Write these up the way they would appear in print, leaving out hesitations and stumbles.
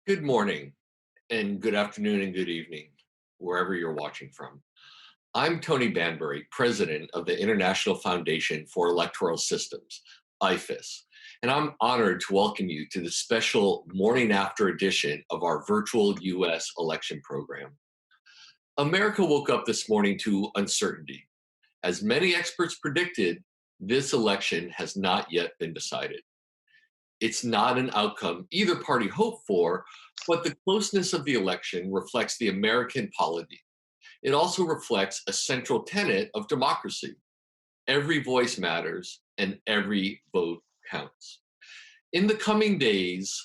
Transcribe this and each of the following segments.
Good morning, and good afternoon, and good evening, wherever you're watching from. I'm Tony Banbury, president of the International Foundation for Electoral Systems, IFES, and I'm honored to welcome you to the special morning after edition of our virtual US election program. America woke up this morning to uncertainty. As many experts predicted, this election has not yet been decided. It's not an outcome either party hoped for, but the closeness of the election reflects the American polity. It also reflects a central tenet of democracy. Every voice matters and every vote counts. In the coming days,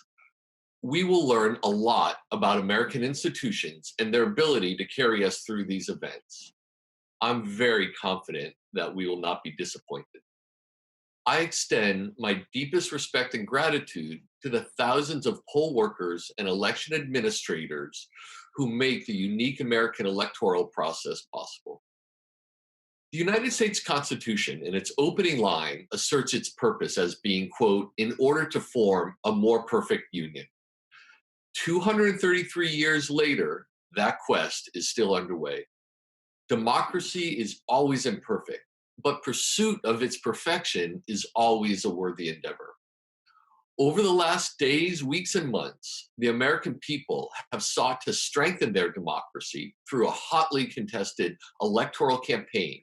we will learn a lot about American institutions and their ability to carry us through these events. I'm very confident that we will not be disappointed. I extend my deepest respect and gratitude to the thousands of poll workers and election administrators who make the unique American electoral process possible. The United States Constitution, in its opening line, asserts its purpose as being, quote, in order to form a more perfect union. 233 years later, that quest is still underway. Democracy is always imperfect, but pursuit of its perfection is always a worthy endeavor. Over the last days, weeks, and months, the American people have sought to strengthen their democracy through a hotly contested electoral campaign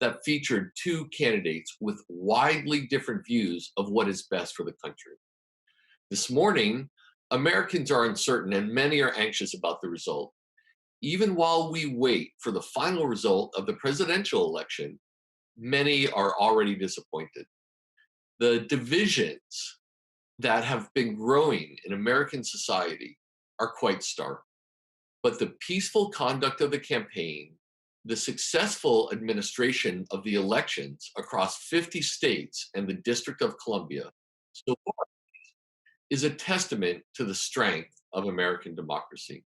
that featured two candidates with widely different views of what is best for the country. This morning, Americans are uncertain and many are anxious about the result. Even while we wait for the final result of the presidential election, many are already disappointed. The divisions that have been growing in American society are quite stark. But the peaceful conduct of the campaign, the successful administration of the elections across 50 states and the District of Columbia so far is a testament to the strength of American democracy.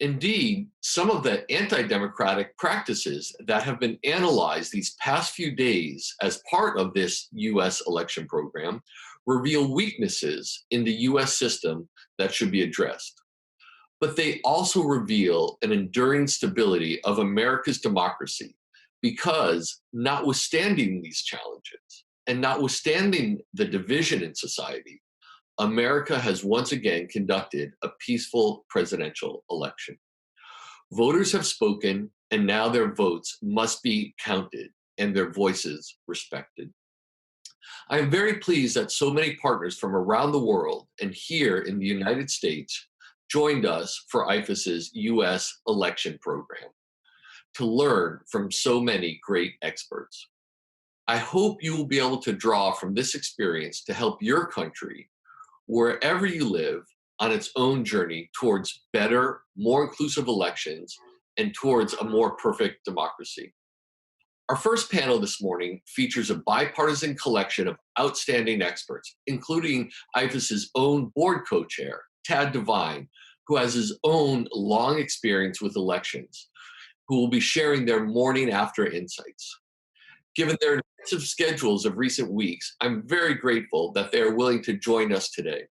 Indeed, some of the anti democratic practices that have been analyzed these past few days as part of this US election program reveal weaknesses in the US system that should be addressed. But they also reveal an enduring stability of America's democracy because, notwithstanding these challenges and notwithstanding the division in society, America has once again conducted a peaceful presidential election. Voters have spoken, and now their votes must be counted and their voices respected. I am very pleased that so many partners from around the world and here in the United States joined us for IFES's US election program to learn from so many great experts. I hope you will be able to draw from this experience to help your country wherever you live on its own journey towards better, more inclusive elections and towards a more perfect democracy. Our first panel this morning features a bipartisan collection of outstanding experts, including IFES's own board co-chair, Tad Devine, who has his own long experience with elections, who will be sharing their morning after insights. Given their intensive schedules of recent weeks, I'm very grateful that they are willing to join us today.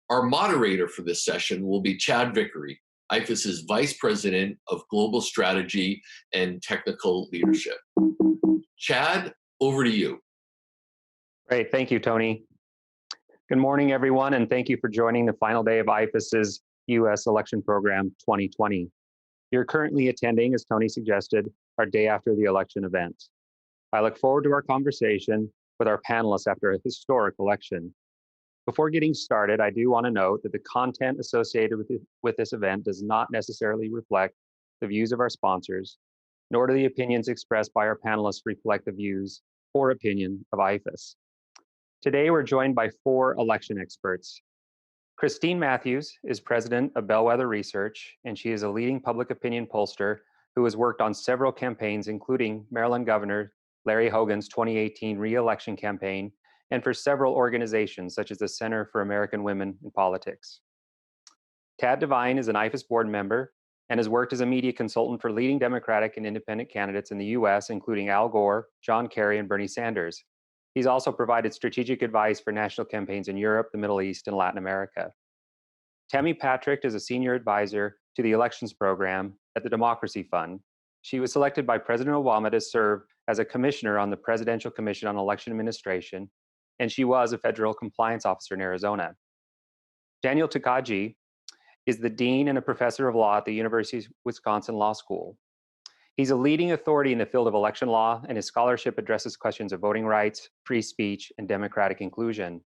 Our moderator for this session will be Chad Vickery, IFES's Vice President of Global Strategy and Technical Leadership. Chad, over to you. Great, thank you, Tony. Good morning, everyone, and thank you for joining the final day of IFES's US Election Program 2020. You're currently attending, as Tony suggested, our day after the election event. I look forward to our conversation with our panelists after a historic election. Before getting started, I do want to note that the content associated with this event does not necessarily reflect the views of our sponsors, nor do the opinions expressed by our panelists reflect the views or opinion of IFES. Today, we're joined by 4 election experts. Christine Matthews is president of Bellwether Research, and she is a leading public opinion pollster who has worked on several campaigns, including Maryland Governor Larry Hogan's 2018 re-election campaign, and for several organizations such as the Center for American Women in Politics. Tad Devine is an IFES board member and has worked as a media consultant for leading Democratic and independent candidates in the US, including Al Gore, John Kerry, and Bernie Sanders. He's also provided strategic advice for national campaigns in Europe, the Middle East, and Latin America. Tammy Patrick is a senior advisor to the elections program at the Democracy Fund. She was selected by President Obama to serve as a commissioner on the Presidential Commission on Election Administration, and she was a federal compliance officer in Arizona. Daniel Tokaji is the dean and a professor of law at the University of Wisconsin Law School. He's a leading authority in the field of election law, and his scholarship addresses questions of voting rights, free speech, and democratic inclusion.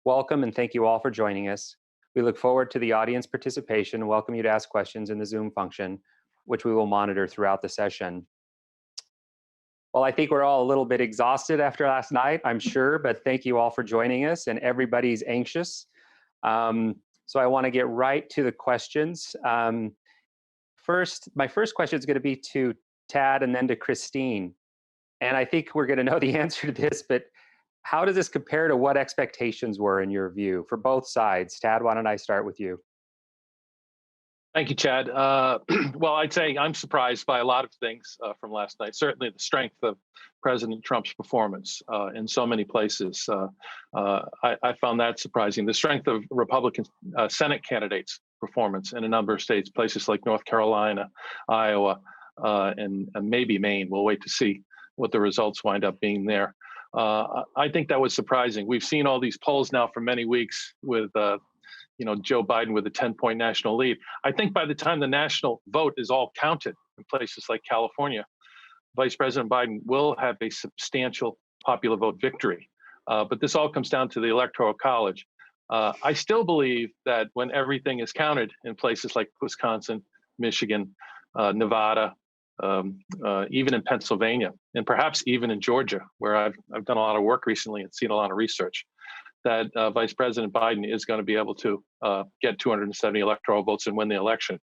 Welcome, and thank you all for joining us. We look forward to the audience participation and welcome you to ask questions in the Zoom function, which we will monitor throughout the session. Well, I think we're all a little bit exhausted after last night, I'm sure, but thank you all for joining us, and everybody's anxious. So I want to get right to the questions. My first question is going to be to Tad and then to Christine. And I think we're going to know the answer to this, but how does this compare to what expectations were in your view for both sides? Tad, why don't I start with you? Thank you, Chad. Well, I'd say I'm surprised by a lot of things from last night. Certainly the strength of President Trump's performance in so many places. I found that surprising. The strength of Republican Senate candidates' performance in a number of states, places like North Carolina, Iowa, and maybe Maine. We'll wait to see what the results wind up being there. I think that was surprising. We've seen all these polls now for many weeks with Joe Biden with a 10-point national lead. I think by the time the national vote is all counted in places like California, Vice President Biden will have a substantial popular vote victory. But this all comes down to the Electoral College. I still believe that when everything is counted in places like Wisconsin, Michigan, Nevada, even in Pennsylvania, and perhaps even in Georgia, where I've done a lot of work recently and seen a lot of research, that Vice President Biden is going to be able to get 270 electoral votes and win the election.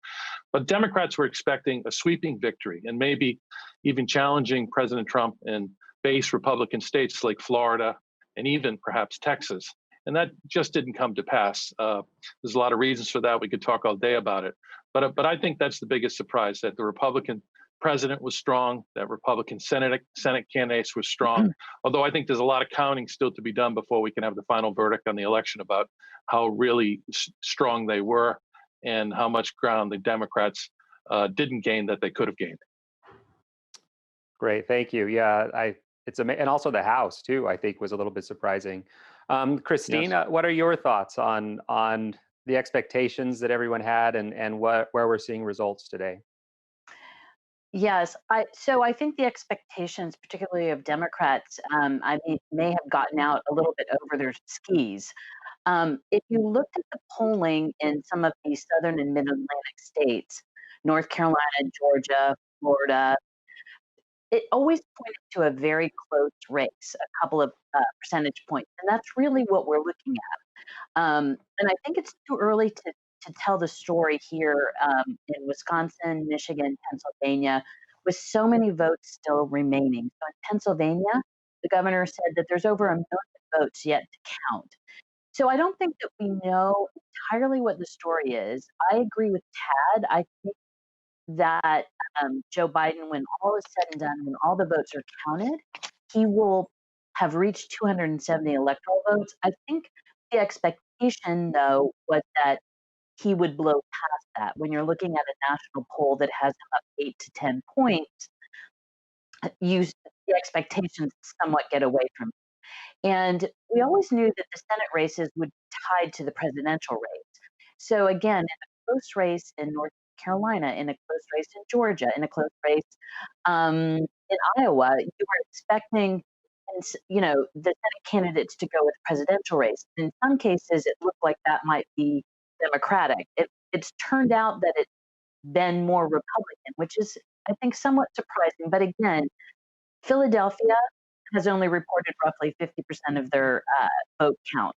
But Democrats were expecting a sweeping victory and maybe even challenging President Trump in base Republican states like Florida and even perhaps Texas. And that just didn't come to pass. There's a lot of reasons for that. We could talk all day about it. But I think that's the biggest surprise, that the Republican president was strong, that Republican Senate candidates were strong. Although I think there's a lot of counting still to be done before we can have the final verdict on the election about how really strong they were and how much ground the Democrats didn't gain that they could have gained. Great, thank you. Yeah, and also the House too, I think was a little bit surprising. Christine, Yes. What are your thoughts on the expectations that everyone had and where we're seeing results today? Yes, so I think the expectations, particularly of Democrats, may have gotten out a little bit over their skis. If you looked at the polling in some of these southern and mid-Atlantic states, North Carolina, Georgia, Florida, it always pointed to a very close race, a couple of percentage points, and that's really what we're looking at. And I think it's too early to tell the story here in Wisconsin, Michigan, Pennsylvania, with so many votes still remaining. So in Pennsylvania, the governor said that there's over 1 million votes yet to count. So I don't think that we know entirely what the story is. I agree with Tad. I think that Joe Biden, when all is said and done, when all the votes are counted, he will have reached 270 electoral votes. I think the expectation, though, was that he would blow past that. When you're looking at a national poll that has him up 8 to 10 points, the expectations somewhat get away from him. And we always knew that the Senate races would be tied to the presidential race. So again, in a close race in North Carolina, in a close race in Georgia, in a close race in Iowa, you were expecting the Senate candidates to go with the presidential race. In some cases, it looked like that might be Democratic. It's turned out that it's been more Republican, which is, I think, somewhat surprising. But again, Philadelphia has only reported roughly 50% of their vote count.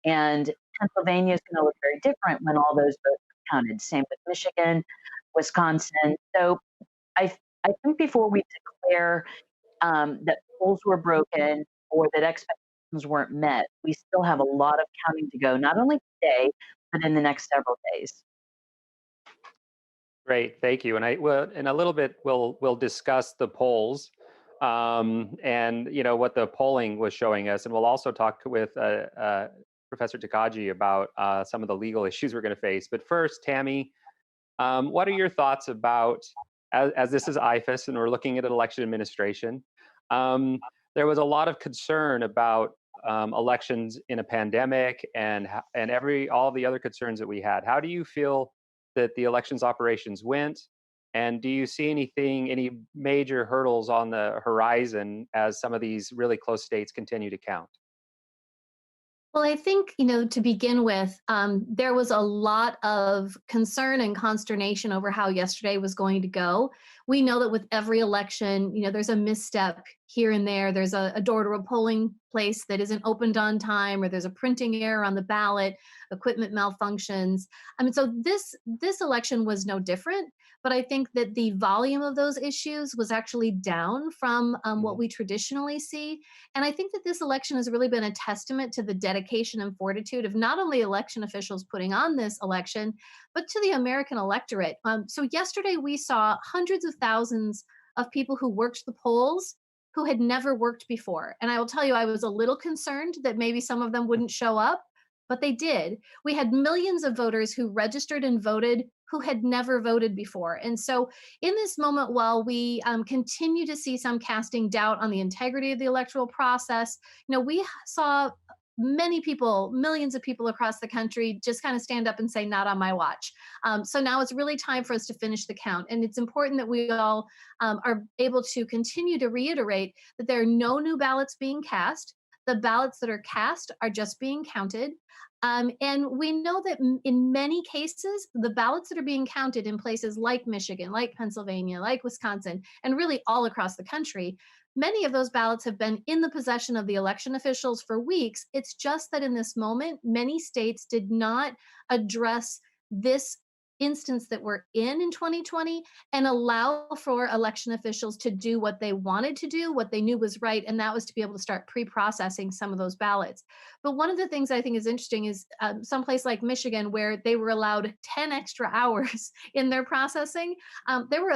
And Pennsylvania is going to look very different when all those votes are counted. Same with Michigan, Wisconsin. So I think before we declare that polls were broken or that expectations weren't met, we still have a lot of counting to go, not only today, but in the next several days. Great, thank you. And in a little bit, we'll discuss the polls and what the polling was showing us, and we'll also talk with Professor Tokaji about some of the legal issues we're going to face. But first, Tammy, what are your thoughts about, as this is IFES and we're looking at election administration, there was a lot of concern about elections in a pandemic and all the other concerns that we had. How do you feel that the elections operations went? And do you see any major hurdles on the horizon as some of these really close states continue to count? Well, I think, to begin with, there was a lot of concern and consternation over how yesterday was going to go. We know that with every election, there's a misstep here and there. There's a door to a polling place that isn't opened on time, or there's a printing error on the ballot, equipment malfunctions. I mean, so this election was no different. But I think that the volume of those issues was actually down from what we traditionally see. And I think that this election has really been a testament to the dedication and fortitude of not only election officials putting on this election, but to the American electorate. So yesterday we saw hundreds of thousands of people who worked the polls who had never worked before. And I will tell you, I was a little concerned that maybe some of them wouldn't show up, but they did. We had millions of voters who registered and voted who had never voted before. And so in this moment, while we continue to see some casting doubt on the integrity of the electoral process, we saw many people, millions of people across the country just kind of stand up and say, not on my watch. So now it's really time for us to finish the count. And it's important that we all are able to continue to reiterate that there are no new ballots being cast. The ballots that are cast are just being counted. And we know that in many cases, the ballots that are being counted in places like Michigan, like Pennsylvania, like Wisconsin, and really all across the country, many of those ballots have been in the possession of the election officials for weeks. It's just that in this moment, many states did not address this instance that we're in 2020 and allow for election officials to do what they wanted to do, what they knew was right, and that was to be able to start pre-processing some of those ballots. But one of the things I think is interesting is someplace like Michigan, where they were allowed 10 extra hours in their processing. There were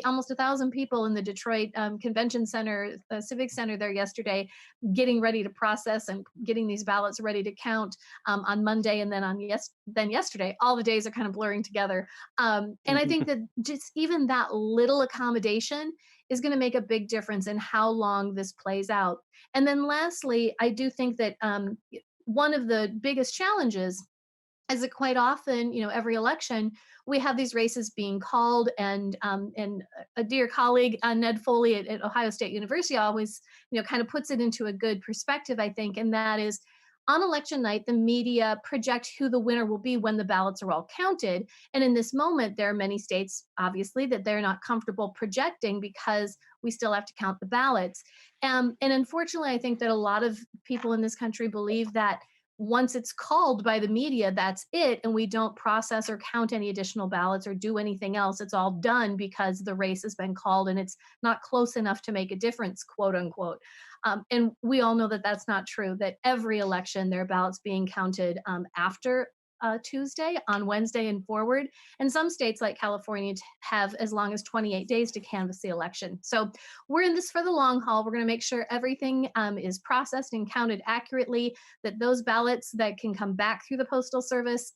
almost 1,000 people in the Detroit Convention Center, the Civic Center there yesterday, getting ready to process and getting these ballots ready to count on Monday, and then yesterday. All the days are kind of blurring together. And I think that just even that little accommodation is going to make a big difference in how long this plays out. And then lastly, I do think that one of the biggest challenges is that quite often, every election, we have these races being called, and a dear colleague, Ned Foley at Ohio State University, always, kind of puts it into a good perspective, I think, and that is, on election night, the media project who the winner will be when the ballots are all counted. And in this moment, there are many states, obviously, that they're not comfortable projecting because we still have to count the ballots. And unfortunately, I think that a lot of people in this country believe that once it's called by the media, that's it, and we don't process or count any additional ballots or do anything else. It's all done because the race has been called and it's not close enough to make a difference, quote unquote. And we all know that that's not true, that every election, there are ballots being counted after Tuesday, on Wednesday and forward. And some states like California have as long as 28 days to canvass the election. So we're in this for the long haul. We're going to make sure everything is processed and counted accurately, that those ballots that can come back through the Postal Service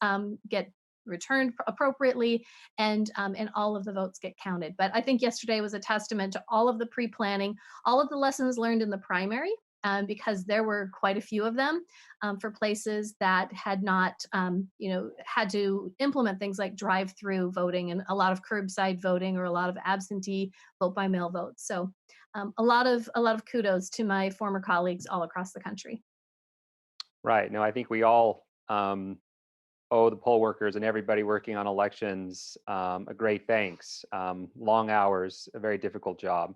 get returned appropriately, and all of the votes get counted. But I think yesterday was a testament to all of the pre-planning, all of the lessons learned in the primary, because there were quite a few of them for places that had not, had to implement things like drive-through voting and a lot of curbside voting or a lot of absentee vote-by-mail votes. So a lot of kudos to my former colleagues all across the country. Right. No, I think we all owe the poll workers and everybody working on elections a great thanks. Long hours, a very difficult job.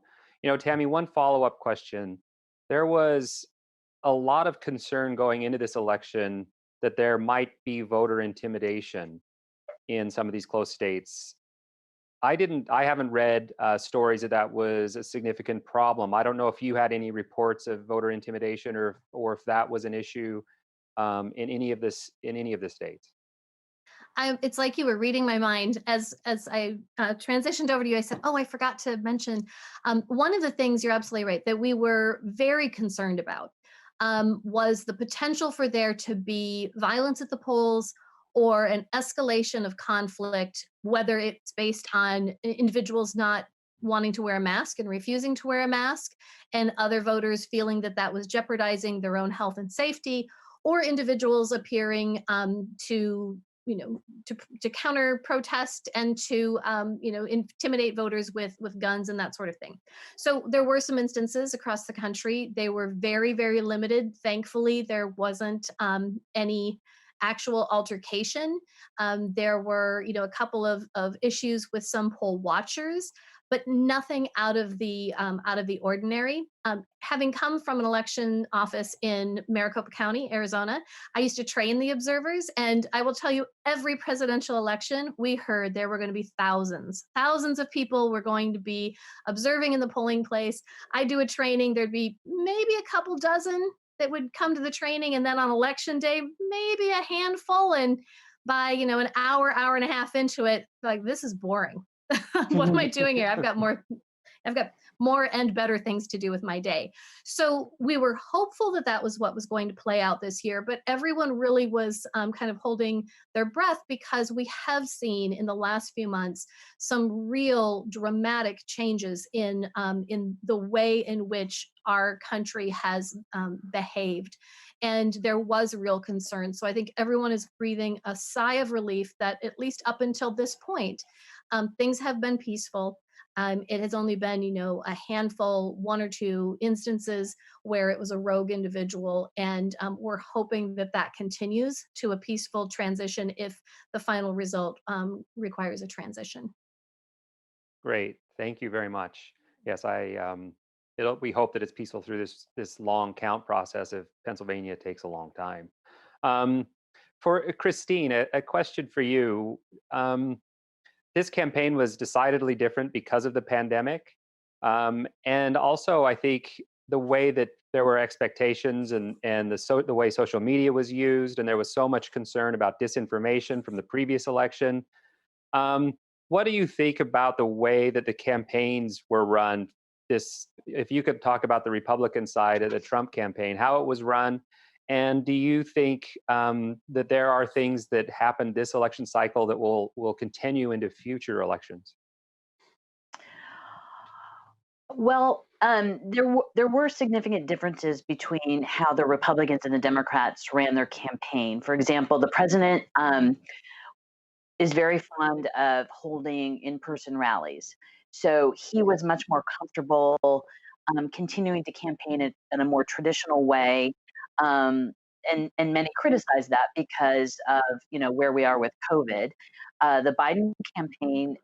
Tammy, one follow-up question. There was a lot of concern going into this election that there might be voter intimidation in some of these close states. I haven't read stories that was a significant problem. I don't know if you had any reports of voter intimidation or if that was an issue in any of the states. It's like you were reading my mind as I transitioned over to you. I said, "Oh, I forgot to mention one of the things." You're absolutely right, that we were very concerned about was the potential for there to be violence at the polls or an escalation of conflict, whether it's based on individuals not wanting to wear a mask and refusing to wear a mask, and other voters feeling that that was jeopardizing their own health and safety, or individuals appearing to to counter protest and to intimidate voters with guns and that sort of thing. So there were some instances across the country. They were very, very limited. Thankfully, there wasn't any actual altercation. There were, a couple of issues with some poll watchers, but nothing out of the ordinary. Having come from an election office in Maricopa County, Arizona, I used to train the observers, and I will tell you, every presidential election, we heard there were going to be thousands of people were going to be observing in the polling place. I do a training, there'd be maybe a couple dozen that would come to the training, and then on election day, maybe a handful. And by an hour and a half into it, like, this is boring. What am I doing here? I've got more and better things to do with my day. So we were hopeful that that was what was going to play out this year, but everyone really was kind of holding their breath, because we have seen in the last few months some real dramatic changes in the way in which our country has behaved. And there was real concern. So I think everyone is breathing a sigh of relief that, at least up until this point, things have been peaceful. It has only been, a handful, one or two instances where it was a rogue individual, and we're hoping that that continues to a peaceful transition if the final result requires a transition. Great, thank you very much. Yes, we hope that it's peaceful through this long count process. If Pennsylvania takes a long time. For Christine, a question for you. This campaign was decidedly different because of the pandemic. And also, I think the way that there were expectations and the way social media was used, and there was so much concern about disinformation from the previous election. What do you think about the way that the campaigns were run? If you could talk about the Republican side of the Trump campaign, how it was run, and do you think that there are things that happened this election cycle that will continue into future elections? Well, there were significant differences between how the Republicans and the Democrats ran their campaign. For example, the president is very fond of holding in-person rallies, so he was much more comfortable continuing to campaign in a more traditional way. Um, and many criticize that because of where we are with COVID. The Biden campaign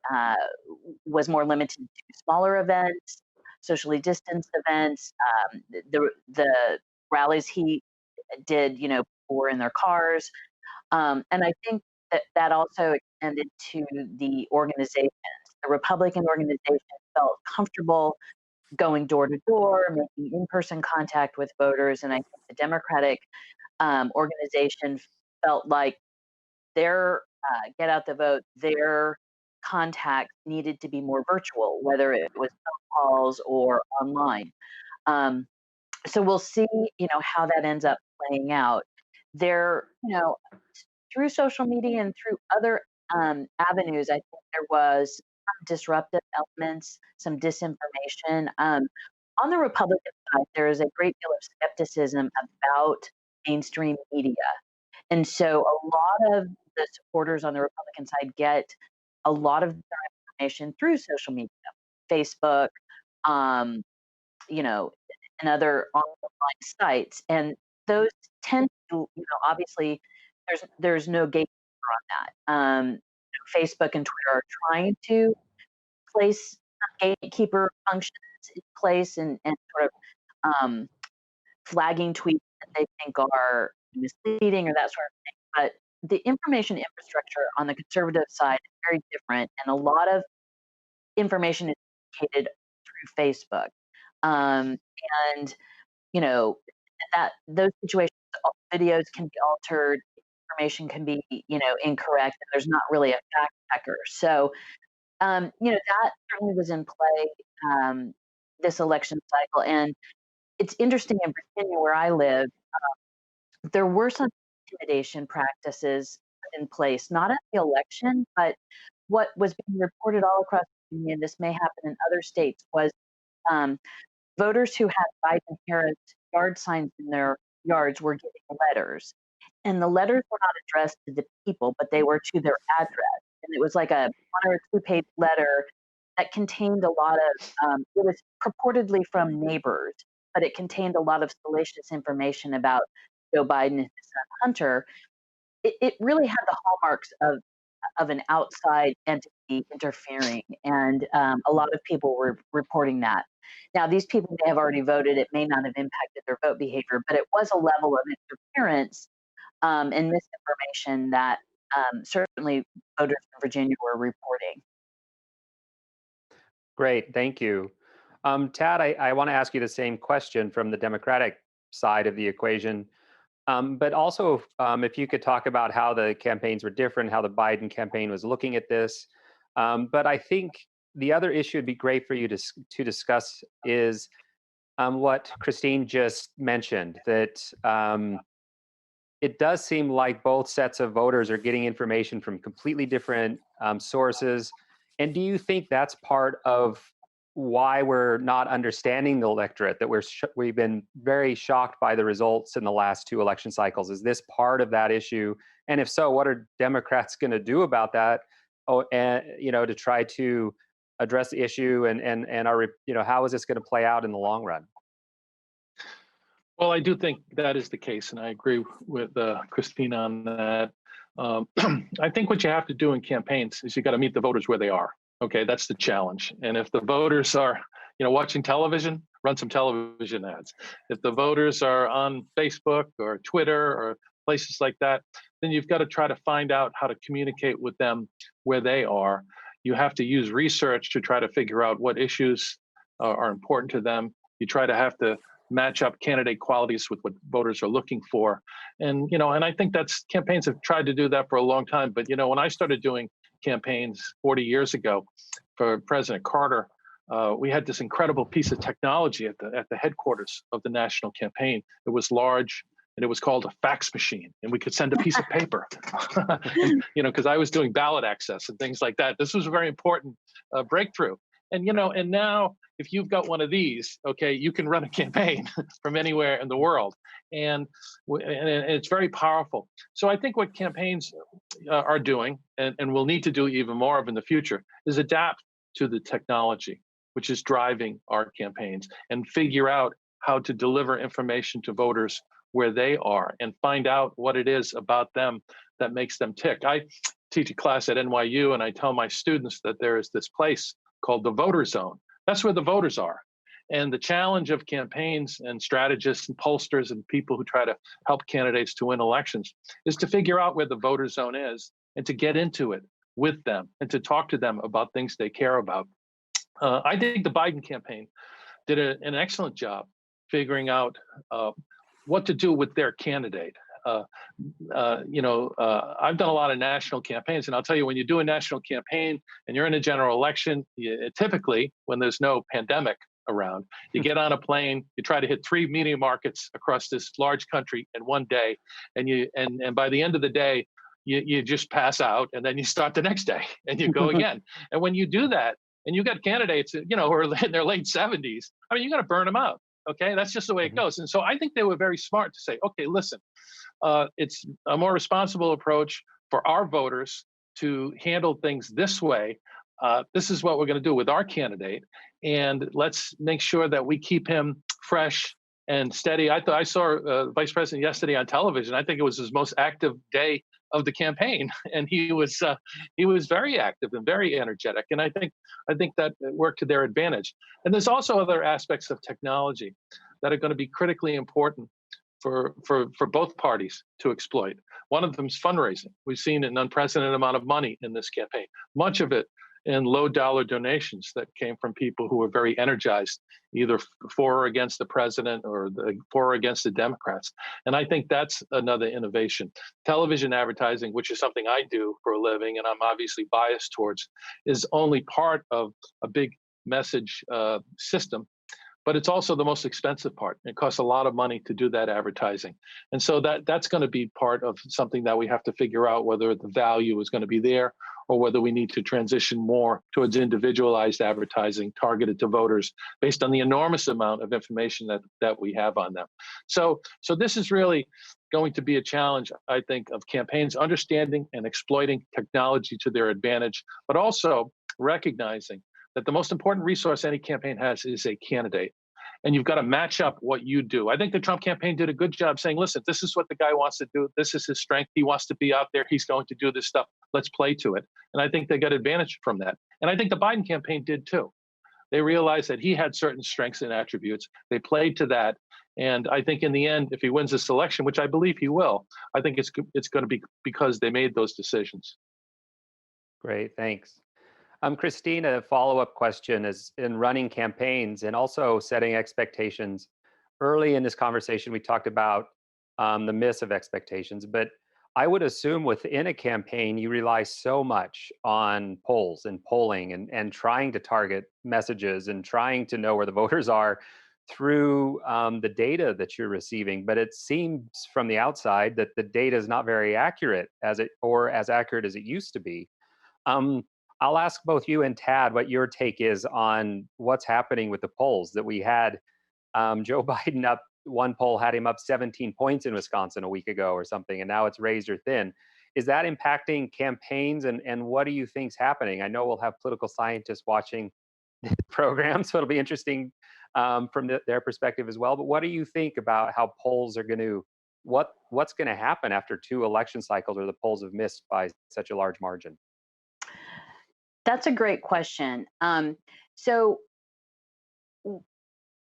was more limited to smaller events, socially distanced events. The rallies he did, were in their cars, and I think that also extended to the organizations. The Republican organization felt comfortable going door to door, making in-person contact with voters, and I think the Democratic organization felt like their get out the vote, their contact needed to be more virtual, whether it was phone calls or online. Um, so we'll see, how that ends up playing out. There, through social media and through other avenues, I think there was some disruptive elements, some disinformation. On the Republican side, there is a great deal of skepticism about mainstream media. And so a lot of the supporters on the Republican side get a lot of their information through social media, Facebook, um, and other online sites. And those tend to, obviously there's no gatekeeper on that. Facebook and Twitter are trying to place gatekeeper functions in place, and sort of flagging tweets that they think are misleading or that sort of thing. But the information infrastructure on the conservative side is very different, and a lot of information is communicated through Facebook. Um, and that those situations, videos can be altered, information can be incorrect, and there's not really a fact checker. So that certainly was in play this election cycle, and it's interesting in Virginia where I live, there were some intimidation practices in place, not at the election, but what was being reported all across Virginia, and this may happen in other states, was um, voters who had Biden-Harris yard signs in their yards were getting letters. And the letters were not addressed to the people, but they were to their address. And it was like a 1 or 2 page letter that contained a lot of, it was purportedly from neighbors, but it contained a lot of salacious information about Joe Biden and his son Hunter. It really had the hallmarks of an outside entity interfering, and a lot of people were reporting that. Now, these people may have already voted; it may not have impacted their vote behavior, but it was a level of interference and misinformation that certainly voters in Virginia were reporting. Great, thank you. Tad, I want to ask you the same question from the Democratic side of the equation, but also if you could talk about how the campaigns were different, how the Biden campaign was looking at this. But I think the other issue would be great for you to discuss is what Christine just mentioned, that it does seem like both sets of voters are getting information from completely different sources. And do you think that's part of why we're not understanding the electorate, that we've been very shocked by the results in the last 2 election cycles? Is this part of that issue? And if so, what are Democrats going to do about that? Oh, and to try to address the issue, and how is this going to play out in the long run? Well, I do think that is the case, and I agree with Christine on that. I think what you have to do in campaigns is you got to meet the voters where they are. Okay, that's the challenge. And if the voters are, watching television, run some television ads. If the voters are on Facebook or Twitter or places like that, then you've got to try to find out how to communicate with them where they are. You have to use research to try to figure out what issues are important to them. You try to have to match up candidate qualities with what voters are looking for. And, and I think campaigns have tried to do that for a long time. But, when I started doing campaigns 40 years ago for President Carter, we had this incredible piece of technology at the headquarters of the national campaign. It was large, and it was called a fax machine, and we could send a piece of paper. And, because I was doing ballot access and things like that. This was a very important breakthrough. And, and now if you've got one of these, okay, you can run a campaign from anywhere in the world. And it's very powerful. So I think what campaigns are doing, and will need to do even more of in the future, is adapt to the technology, which is driving our campaigns, and figure out how to deliver information to voters where they are and find out what it is about them that makes them tick. I teach a class at NYU, and I tell my students that there is this place called the voter zone. That's where the voters are. And the challenge of campaigns and strategists and pollsters and people who try to help candidates to win elections is to figure out where the voter zone is and to get into it with them and to talk to them about things they care about. I think the Biden campaign did an excellent job figuring out what to do with their candidate. I've done a lot of national campaigns, and I'll tell you, when you do a national campaign and you're in a general election, typically when there's no pandemic around, you get on a plane, you try to hit 3 media markets across this large country in one day, and by the end of the day, you just pass out, and then you start the next day and you go again. And when you do that, and you got candidates, who are in their late 70s, I mean, you got to burn them out. Okay, that's just the way it goes. And so I think they were very smart to say, okay, listen, it's a more responsible approach for our voters to handle things this way. This is what we're going to do with our candidate, and let's make sure that we keep him fresh and steady. I saw Vice President yesterday on television. I think it was his most active day of the campaign, and he was very active and very energetic. And I think that worked to their advantage. And there's also other aspects of technology that are going to be critically important for both parties to exploit. One of them is fundraising. We've seen an unprecedented amount of money in this campaign, much of it in low dollar donations that came from people who were very energized, either for or against the president or for or against the Democrats. And I think that's another innovation. Television advertising, which is something I do for a living, and I'm obviously biased towards, is only part of a big message system but it's also the most expensive part. It costs a lot of money to do that advertising. And so that's going to be part of something that we have to figure out, whether the value is going to be there or whether we need to transition more towards individualized advertising targeted to voters based on the enormous amount of information that we have on them. So this is really going to be a challenge, I think, of campaigns understanding and exploiting technology to their advantage, but also recognizing that the most important resource any campaign has is a candidate. And you've got to match up what you do. I think the Trump campaign did a good job saying, listen, this is what the guy wants to do. This is his strength. He wants to be out there. He's going to do this stuff. Let's play to it. And I think they got advantage from that. And I think the Biden campaign did too. They realized that he had certain strengths and attributes. They played to that. And I think in the end, if he wins this election, which I believe he will, I think it's going to be because they made those decisions. Great, thanks. Christine, a follow-up question is in running campaigns and also setting expectations. Early in this conversation, we talked about the miss of expectations, but I would assume within a campaign, you rely so much on polls and polling and trying to target messages and trying to know where the voters are through the data that you're receiving. But it seems from the outside that the data is not very accurate as accurate as it used to be. I'll ask both you and Tad what your take is on what's happening with the polls that we had. Joe Biden up, one poll had him up 17 points in Wisconsin a week ago or something, and now it's razor thin. Is that impacting campaigns, and what do you think's happening? I know we'll have political scientists watching the program, so it'll be interesting from their perspective as well. But what do you think about how polls are going to, what's going to happen after 2 election cycles where the polls have missed by such a large margin? That's a great question. So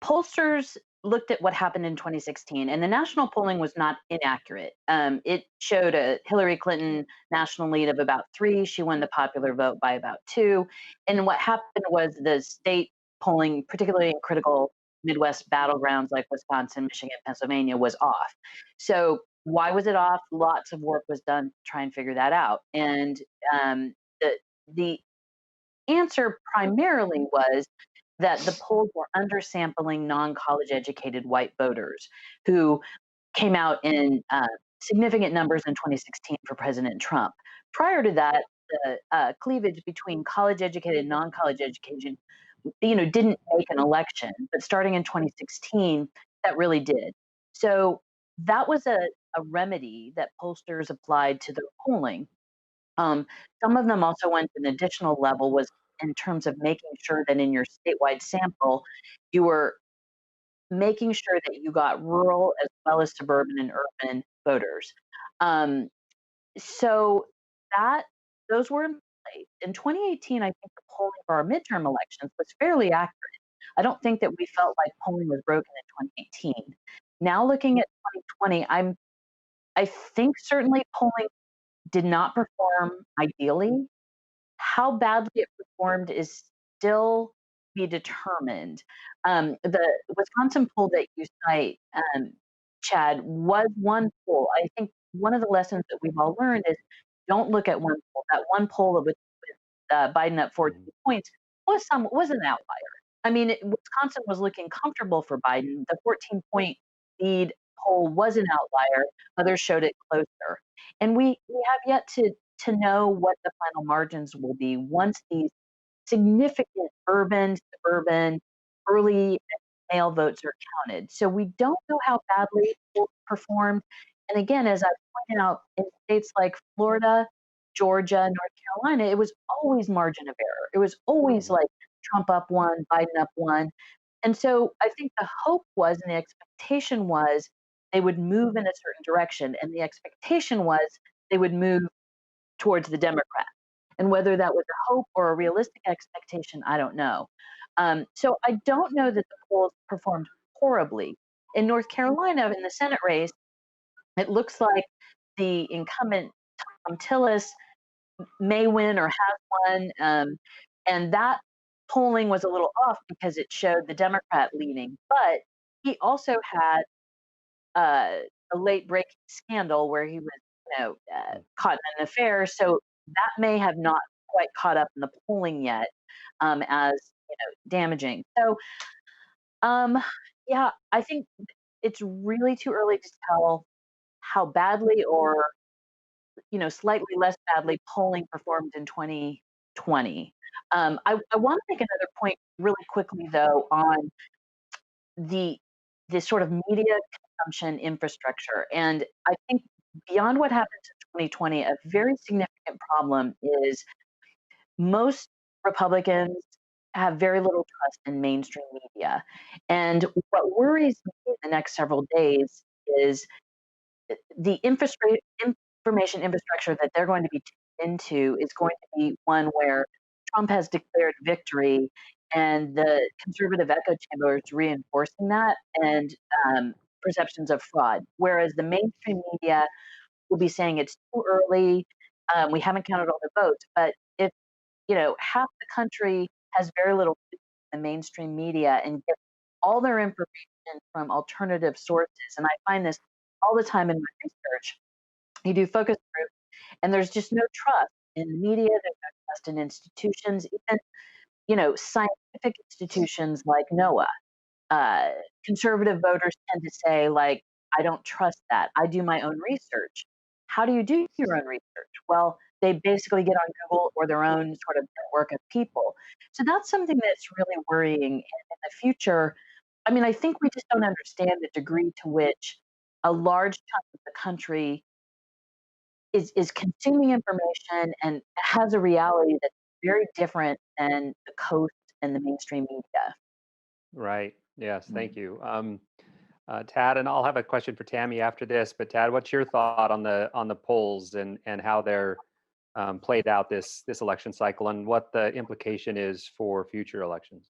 pollsters looked at what happened in 2016, and the national polling was not inaccurate. It showed a Hillary Clinton national lead of about 3. She won the popular vote by about 2. And what happened was the state polling, particularly in critical Midwest battlegrounds like Wisconsin, Michigan, Pennsylvania, was off. So why was it off? Lots of work was done to try and figure that out. And the answer primarily was that the polls were undersampling non-college educated white voters who came out in significant numbers in 2016 for President Trump. Prior to that, the cleavage between college educated and non-college education, didn't make an election, but starting in 2016, that really did. So that was a remedy that pollsters applied to their polling. Some of them also went an additional level, was in terms of making sure that in your statewide sample, you were making sure that you got rural as well as suburban and urban voters. So those were in place. In 2018, I think the polling for our midterm elections was fairly accurate. I don't think that we felt like polling was broken in 2018. Now looking at 2020, I think certainly polling did not perform ideally. How badly it performed is still to be determined. The Wisconsin poll that you cite, Chad, was one poll. I think one of the lessons that we've all learned is don't look at one poll. That one poll with Biden at 14 points was an outlier. I mean, Wisconsin was looking comfortable for Biden. The 14-point lead poll was an outlier. Others showed it closer. And we have yet to know what the final margins will be once these significant urban, suburban, early mail votes are counted. So we don't know how badly it performed. And again, as I pointed out, in states like Florida, Georgia, North Carolina, it was always margin of error. It was always like Trump up 1, Biden up 1. And so I think the hope was, and the expectation was, they would move in a certain direction. And the expectation was they would move towards the Democrat. And whether that was a hope or a realistic expectation, I don't know. So I don't know that the polls performed horribly. In North Carolina, in the Senate race, it looks like the incumbent Tom Tillis may win or has won. And that polling was a little off because it showed the Democrat leading. But he also had a late breaking scandal where he was caught in an affair. So that may have not quite caught up in the polling yet as damaging. So Um, yeah, I think it's really too early to tell how badly or, slightly less badly polling performed in 2020. I want to make another point really quickly, though, on the this sort of media consumption infrastructure. And I think beyond what happened in 2020, a very significant problem is most Republicans have very little trust in mainstream media. And what worries me in the next several days is the information infrastructure that they're going to be tuned into is going to be one where Trump has declared victory and the conservative echo chamber is reinforcing that and perceptions of fraud. Whereas the mainstream media will be saying it's too early, we haven't counted all the votes. But if half the country has very little faith in the mainstream media and gets all their information from alternative sources, and I find this all the time in my research. You do focus groups, and there's just no trust in the media. There's no trust in institutions, even scientific institutions like NOAA. uh, Conservative voters tend to say, like, I don't trust that. I do my own research. How do you do your own research? Well, they basically get on Google or their own sort of network of people. So that's something that's really worrying. And in the future, I mean, I think we just don't understand the degree to which a large chunk of the country is consuming information and has a reality that's very different than the coast and the mainstream media. Right. Yes. Thank you. Tad, and I'll have a question for Tammy after this. But Tad, what's your thought on the polls and how they're played out this election cycle and what the implication is for future elections?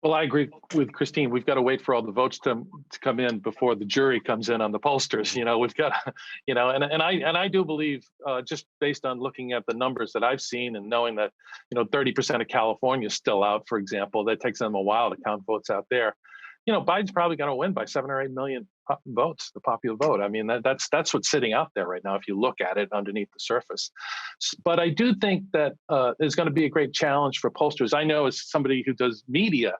Well, I agree with Christine. We've got to wait for all the votes to come in before the jury comes in on the pollsters. We've got, and I do believe, just based on looking at the numbers that I've seen and knowing that, 30% of California is still out, for example, that takes them a while to count votes out there. Biden's probably going to win by 7 or 8 million votes, the popular vote. I mean, that's what's sitting out there right now if you look at it underneath the surface. But I do think that there's going to be a great challenge for pollsters. I know as somebody who does media,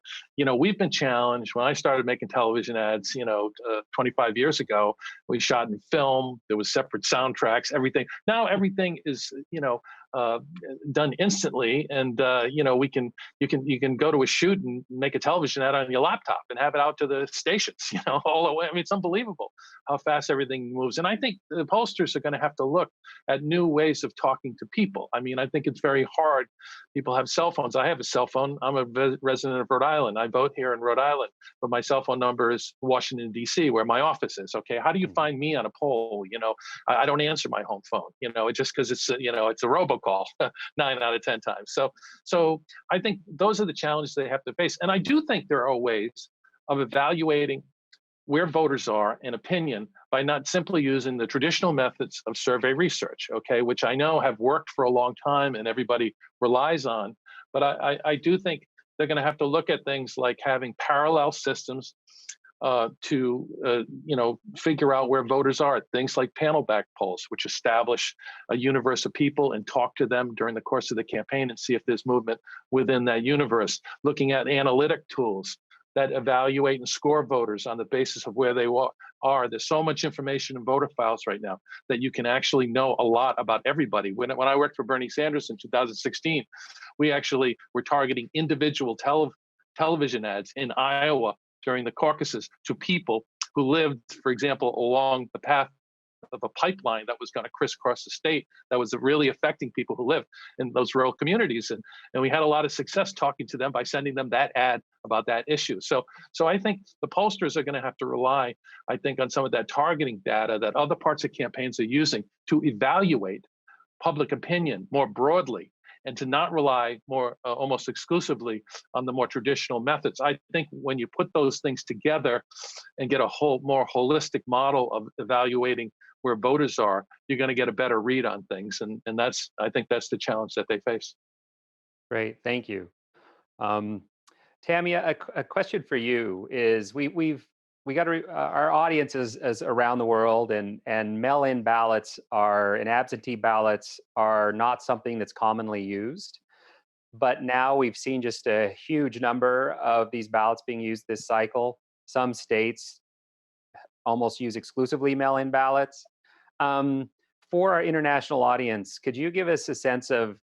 we've been challenged. When I started making television ads, 25 years ago, we shot in film. There was separate soundtracks, everything. Now everything is, done instantly, and you can go to a shoot and make a television ad on your laptop and have it out to the stations, all the way. I mean, it's unbelievable how fast everything moves. And I think the pollsters are going to have to look at new ways of talking to people. I mean, I think it's very hard. People have cell phones. I have a cell phone. I'm a resident of Rhode Island. I vote here in Rhode Island, but my cell phone number is Washington, D.C., where my office is. Okay, how do you find me on a poll? I don't answer my home phone. It's just because it's it's a robocall 9 out of 10 times. So I think those are the challenges they have to face. And I do think there are ways of evaluating where voters are in opinion by not simply using the traditional methods of survey research, okay, which I know have worked for a long time and everybody relies on. But I do think they're going to have to look at things like having parallel systems to figure out where voters are. Things like panel back polls, which establish a universe of people and talk to them during the course of the campaign and see if there's movement within that universe. Looking at analytic tools that evaluate and score voters on the basis of where they are. There's so much information in voter files right now that you can actually know a lot about everybody. When I worked for Bernie Sanders in 2016, we actually were targeting individual television ads in Iowa during the caucuses to people who lived, for example, along the path of a pipeline that was going to crisscross the state that was really affecting people who live in those rural communities. And we had a lot of success talking to them by sending them that ad about that issue. So I think the pollsters are going to have to rely, I think, on some of that targeting data that other parts of campaigns are using to evaluate public opinion more broadly and to not rely more almost exclusively on the more traditional methods. I think when you put those things together and get a more holistic model of evaluating where voters are, you're going to get a better read on things. And I think that's the challenge that they face. Great, thank you. Tammy, a question for you is we got to our audience is around the world, and mail-in ballots and absentee ballots are not something that's commonly used. but now we've seen just a huge number of these ballots being used this cycle. Some states almost use exclusively mail-in ballots. Um, for our international audience, could you give us a sense of,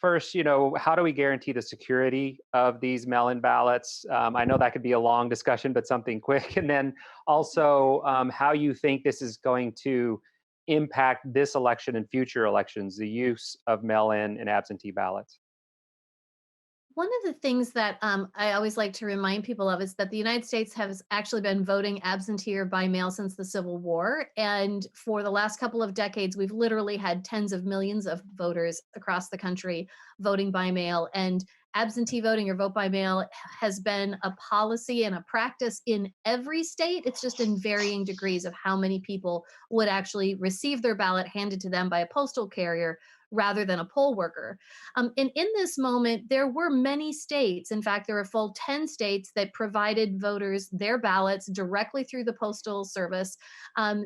first, how do we guarantee the security of these mail-in ballots? I know that could be a long discussion, but something quick. And then also how you think this is going to impact this election and future elections, the use of mail-in and absentee ballots. One of the things that I always like to remind people of is that the United States has actually been voting absentee or by mail since the Civil War. And for the last couple of decades, we've literally had tens of millions of voters across the country voting by mail. And absentee voting or vote by mail has been a policy and a practice in every state. It's just in varying degrees of how many people would actually receive their ballot handed to them by a postal carrier rather than a poll worker. And in this moment, there were many states, in fact, there were a full 10 states that provided voters their ballots directly through the Postal Service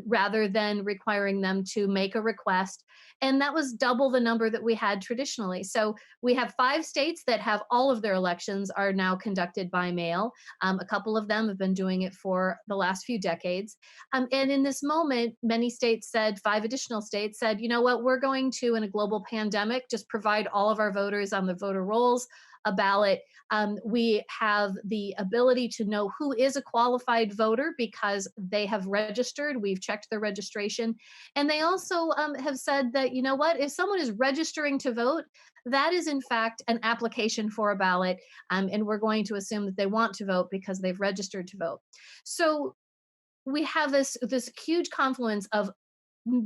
rather than requiring them to make a request. And that was double the number that we had traditionally. So we have 5 states that have all of their elections are now conducted by mail. A couple of them have been doing it for the last few decades. And in this moment, many states said, 5 additional states said, you know what, we're going to, in a global pandemic, just provide all of our voters on the voter rolls a ballot. We have the ability to know who is a qualified voter because they have registered. We've checked their registration. And they also have said that, you know what, if someone is registering to vote, that is in fact an application for a ballot. And we're going to assume that they want to vote because they've registered to vote. So we have this huge confluence of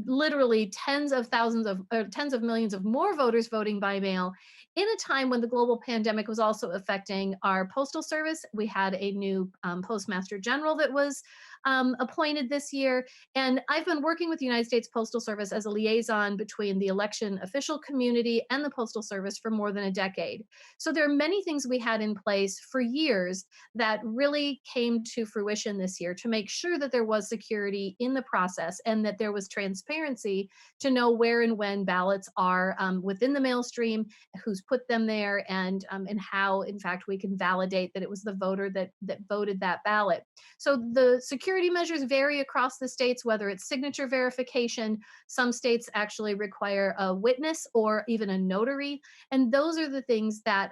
literally tens of thousands of or tens of millions of more voters voting by mail in a time when the global pandemic was also affecting our postal service. We had a new postmaster general that was appointed this year, and I've been working with the United States Postal Service as a liaison between the election official community and the postal service for more than a decade. So there are many things we had in place for years that really came to fruition this year to make sure that there was security in the process and that there was transparency to know where and when ballots are within the mail stream, who's put them there, and how, in fact, we can validate that it was the voter that voted that ballot. So the security measures vary across the states, whether it's signature verification. Some states actually require a witness or even a notary. And those are the things that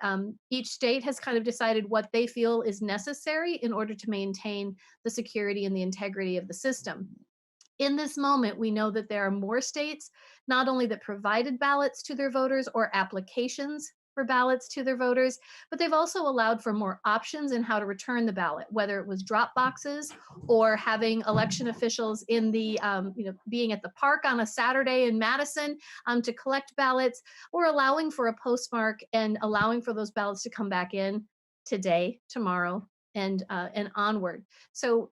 each state has kind of decided what they feel is necessary in order to maintain the security and the integrity of the system. In this moment, we know that there are more states, not only that provided ballots to their voters or applications for ballots to their voters, but they've also allowed for more options in how to return the ballot, whether it was drop boxes or having election officials in the, being at the park on a Saturday in Madison to collect ballots, or allowing for a postmark and allowing for those ballots to come back in today, tomorrow, and onward. So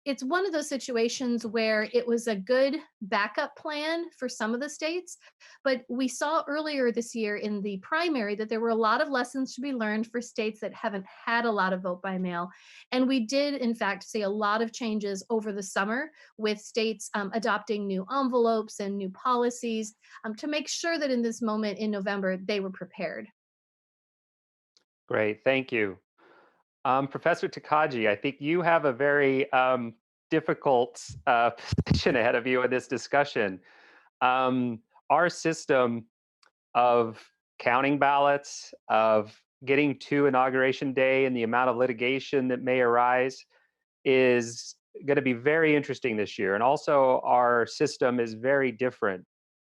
it's one of those situations where it was a good backup plan for some of the states, but we saw earlier this year in the primary that there were a lot of lessons to be learned for states that haven't had a lot of vote by mail. And we did, in fact, see a lot of changes over the summer with states adopting new envelopes and new policies to make sure that in this moment in November, they were prepared. Great, thank you. Professor Tokaji, I think you have a very difficult position ahead of you in this discussion. Our system of counting ballots, of getting to Inauguration Day and the amount of litigation that may arise is going to be very interesting this year. And also, our system is very different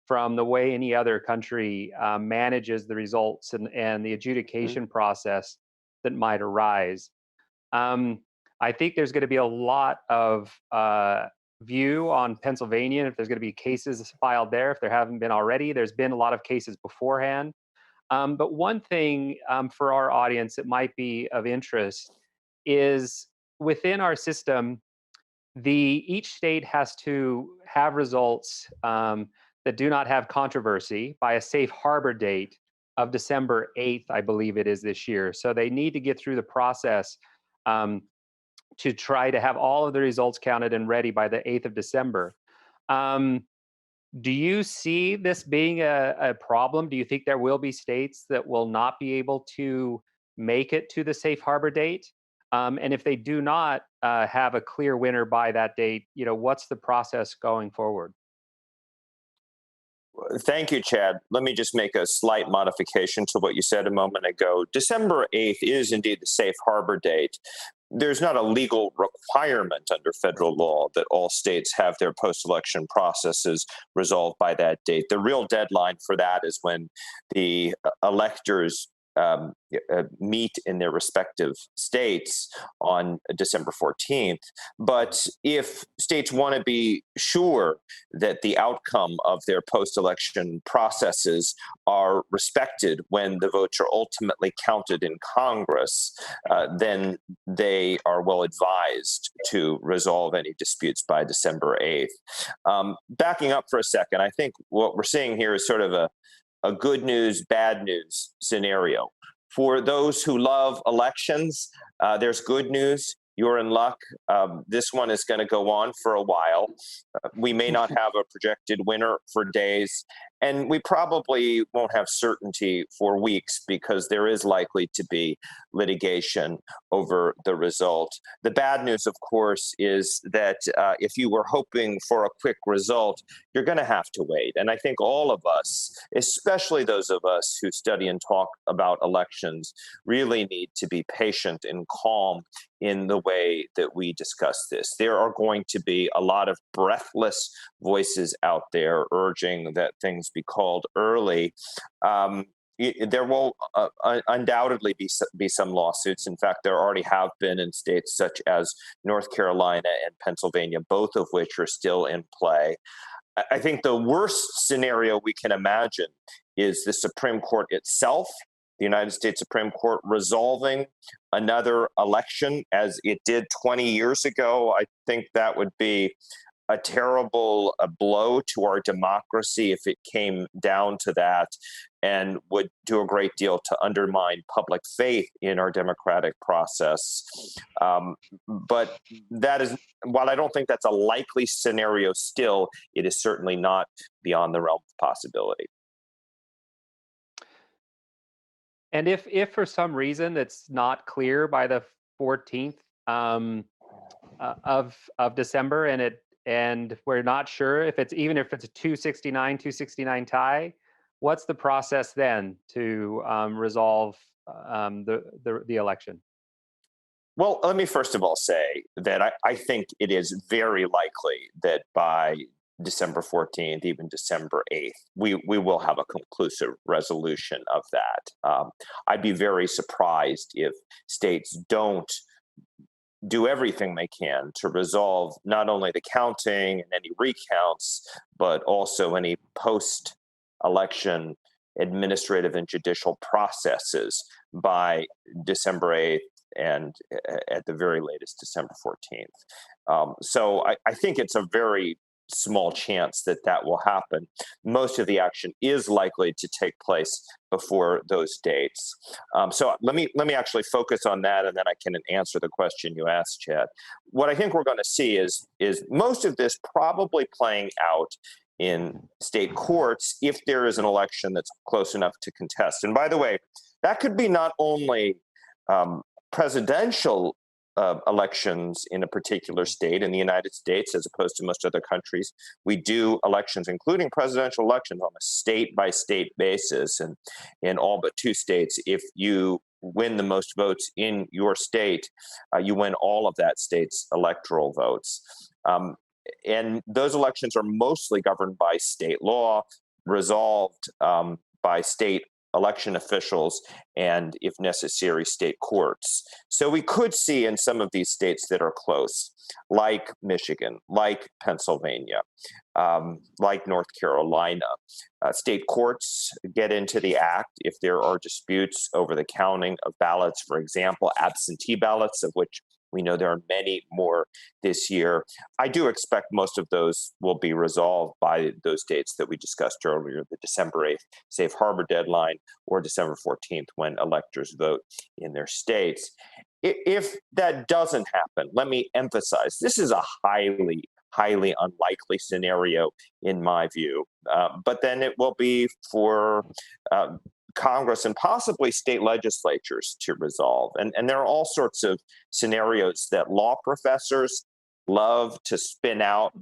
from the way any other country manages the results and the adjudication process that might arise. I think there's going to be a lot of view on Pennsylvania, if there's going to be cases filed there, if there haven't been already. There's been a lot of cases beforehand. But one thing for our audience that might be of interest is within our system, each state has to have results that do not have controversy by a safe harbor date of December 8th, I believe it is this year. So they need to get through the process to try to have all of the results counted and ready by the 8th of December. Do you see this being a problem? Do you think there will be states that will not be able to make it to the safe harbor date? And if they do not have a clear winner by that date, what's the process going forward? Thank you, Chad. Let me just make a slight modification to what you said a moment ago. December 8th is indeed the safe harbor date. There's not a legal requirement under federal law that all states have their post-election processes resolved by that date. The real deadline for that is when the electors meet in their respective states on December 14th. But if states want to be sure that the outcome of their post-election processes are respected when the votes are ultimately counted in Congress, then they are well advised to resolve any disputes by December 8th. Backing up for a second, I think what we're seeing here is sort of a good news, bad news scenario. For those who love elections, there's good news. You're in luck. This one is going to go on for a while. We may not have a projected winner for days, and we probably won't have certainty for weeks because there is likely to be litigation over the result. The bad news, of course, is that if you were hoping for a quick result, you're going to have to wait. And I think all of us, especially those of us who study and talk about elections, really need to be patient and calm in the way that we discuss this. There are going to be a lot of breathless voices out there urging that things be called early. There will undoubtedly be some lawsuits. In fact, there already have been in states such as North Carolina and Pennsylvania, both of which are still in play. I think the worst scenario we can imagine is the Supreme Court itself, the United States Supreme Court, resolving another election as it did 20 years ago. I think that would be a terrible blow to our democracy if it came down to that, and would do a great deal to undermine public faith in our democratic process. But that is, while I don't think that's a likely scenario still, it is certainly not beyond the realm of possibility. And if for some reason it's not clear by the 14th of December, and we're not sure if it's a 269 tie, what's the process then to resolve the election? Well, let me first of all say that I think it is very likely that by December 14th, even December 8th, we will have a conclusive resolution of that. I'd be very surprised if states don't do everything they can to resolve not only the counting and any recounts, but also any post-election administrative and judicial processes by December 8th and at the very latest December 14th. So I think it's a very small chance that will happen. Most of the action is likely to take place before those dates. So let me actually focus on that, and then I can answer the question you asked, Chad. What I think we're going to see is most of this probably playing out in state courts if there is an election that's close enough to contest. And by the way, that could be not only presidential elections in a particular state in the United States, as opposed to most other countries. We do elections, including presidential elections, on a state-by-state basis. And in all but 2 states, if you win the most votes in your state, you win all of that state's electoral votes. And those elections are mostly governed by state law, resolved by state election officials, and, if necessary, state courts. So we could see in some of these states that are close, like Michigan, like Pennsylvania, like North Carolina, state courts get into the act if there are disputes over the counting of ballots, for example, absentee ballots, of which we know there are many more this year. I do expect most of those will be resolved by those dates that we discussed earlier, the December 8th safe harbor deadline or December 14th when electors vote in their states. If that doesn't happen, let me emphasize, this is a highly, highly unlikely scenario, in my view. But then it will be for Congress and possibly state legislatures to resolve. And there are all sorts of scenarios that law professors love to spin out.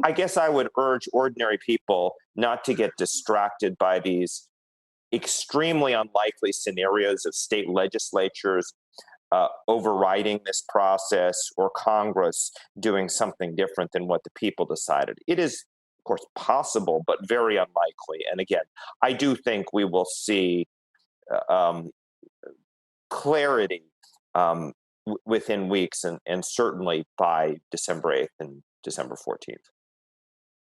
I guess I would urge ordinary people not to get distracted by these extremely unlikely scenarios of state legislatures overriding this process or Congress doing something different than what the people decided. It is, of course, possible, but very unlikely. And again, I do think we will see clarity within weeks and certainly by December 8th and December 14th.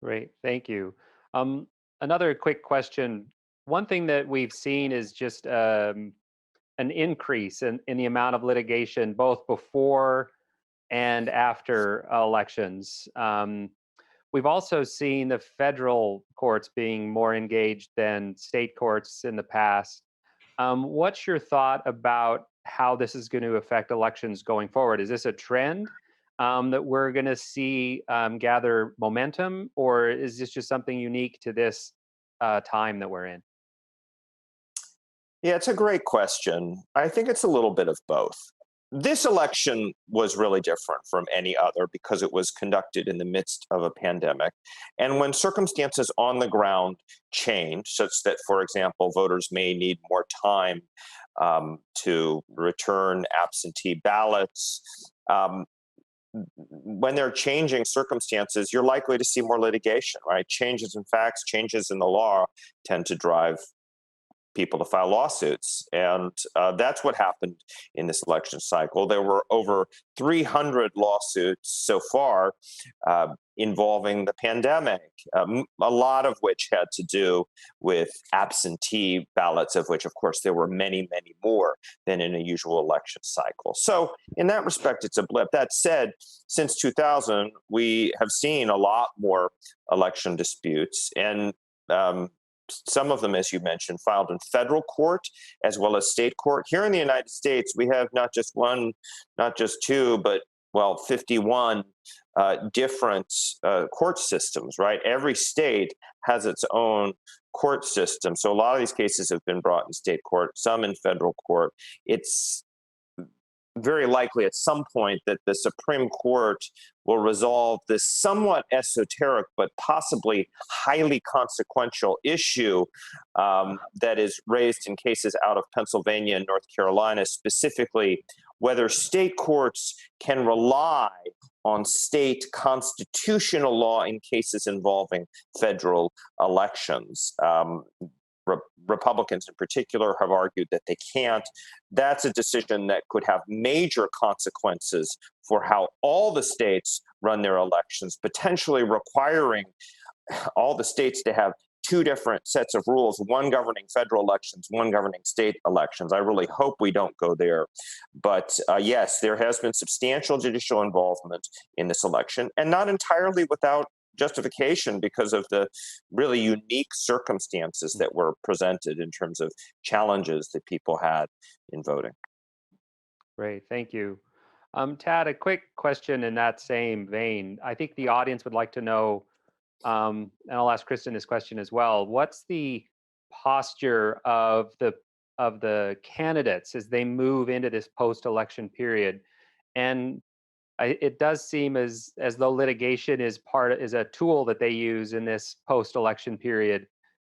Great, thank you. Another quick question. One thing that we've seen is just an increase in the amount of litigation, both before and after elections. We've also seen the federal courts being more engaged than state courts in the past. What's your thought about how this is going to affect elections going forward? Is this a trend that we're going to see gather momentum, or is this just something unique to this time that we're in? Yeah, it's a great question. I think it's a little bit of both. This election was really different from any other because it was conducted in the midst of a pandemic. And when circumstances on the ground change, such that, for example, voters may need more time to return absentee ballots, when they're changing circumstances, you're likely to see more litigation, right? Changes in facts, changes in the law tend to drive people to file lawsuits. And that's what happened in this election cycle. There were over 300 lawsuits so far involving the pandemic, a lot of which had to do with absentee ballots, of which, of course, there were many, many more than in a usual election cycle. So in that respect, it's a blip. That said, since 2000, we have seen a lot more election disputes, and some of them, as you mentioned, filed in federal court as well as state court. Here in the United States, we have not just one, not just two, but 51 different court systems, right? Every state has its own court system. So a lot of these cases have been brought in state court, some in federal court. It's very likely at some point that the Supreme Court will resolve this somewhat esoteric but possibly highly consequential issue that is raised in cases out of Pennsylvania and North Carolina, specifically whether state courts can rely on state constitutional law in cases involving federal elections. Republicans in particular have argued that they can't. That's a decision that could have major consequences for how all the states run their elections, potentially requiring all the states to have two different sets of rules, one governing federal elections, one governing state elections. I really hope we don't go there. But yes, there has been substantial judicial involvement in this election, and not entirely without justification because of the really unique circumstances that were presented in terms of challenges that people had in voting. Great, thank you. Tad, a quick question in that same vein. I think the audience would like to know, and I'll ask Kristen this question as well. What's the posture of the candidates as they move into this post-election period? And it does seem as though litigation is a tool that they use in this post-election period.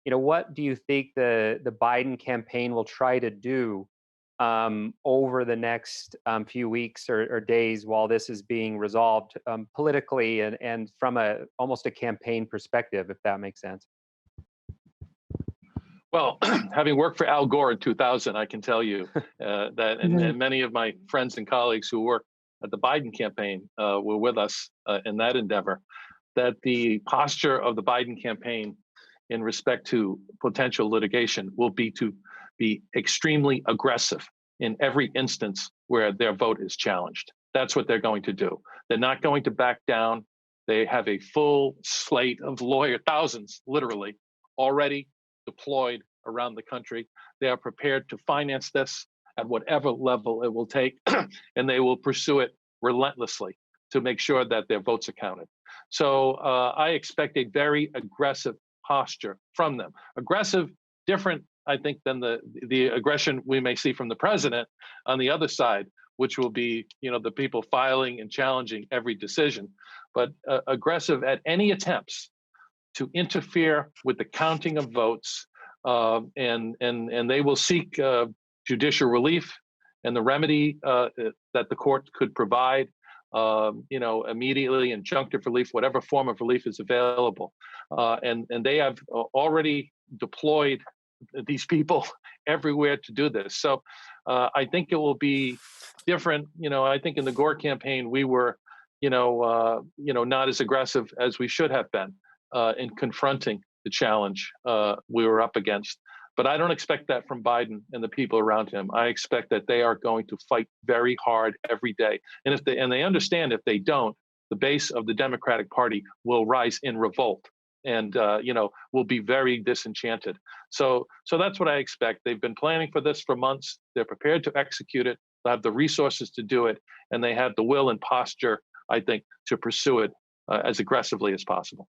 You know, what do you think the Biden campaign will try to do over the next few weeks or days while this is being resolved politically and from almost a campaign perspective, if that makes sense? Well, having worked for Al Gore in 2000, I can tell you that, and many of my friends and colleagues who worked at the Biden campaign were with us in that endeavor, that the posture of the Biden campaign in respect to potential litigation will be to be extremely aggressive in every instance where their vote is challenged. That's what they're going to do. They're not going to back down. They have a full slate of thousands, literally, already deployed around the country. They are prepared to finance this at whatever level it will take, and they will pursue it relentlessly to make sure that their votes are counted. So I expect a very aggressive posture from them. Aggressive, different, I think, than the aggression we may see from the president on the other side, which will be, the people filing and challenging every decision, but aggressive at any attempts to interfere with the counting of votes, and they will seek judicial relief and the remedy that the court could provide, immediately, injunctive relief, whatever form of relief is available, and they have already deployed these people everywhere to do this. So I think it will be different. I think in the Gore campaign we were, not as aggressive as we should have been in confronting the challenge we were up against. But I don't expect that from Biden and the people around him. I expect that they are going to fight very hard every day. And they understand if they don't, the base of the Democratic Party will rise in revolt and will be very disenchanted. So that's what I expect. They've been planning for this for months. They're prepared to execute it. They have the resources to do it, and they have the will and posture, I think, to pursue it as aggressively as possible.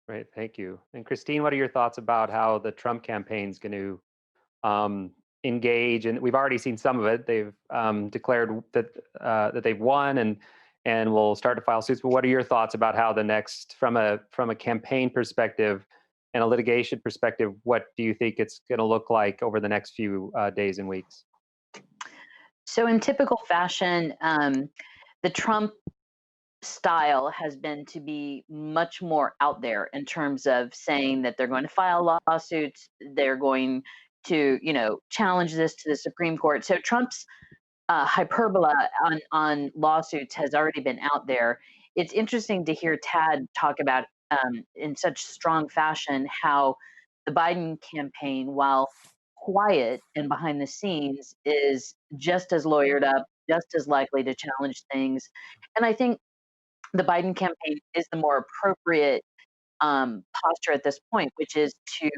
Great, thank you. And Christine, what are your thoughts about how the Trump campaign is going to engage? And we've already seen some of it. They've declared that they've won and will start to file suits. But what are your thoughts about how the next, from a campaign perspective and a litigation perspective, what do you think it's going to look like over the next few days and weeks? So in typical fashion, the Trump style has been to be much more out there in terms of saying that they're going to file lawsuits, they're going to, challenge this to the Supreme Court. So Trump's hyperbola on lawsuits has already been out there. It's interesting to hear Tad talk about in such strong fashion how the Biden campaign, while quiet and behind the scenes, is just as lawyered up, just as likely to challenge things. And I think the Biden campaign is the more appropriate posture at this point, which is to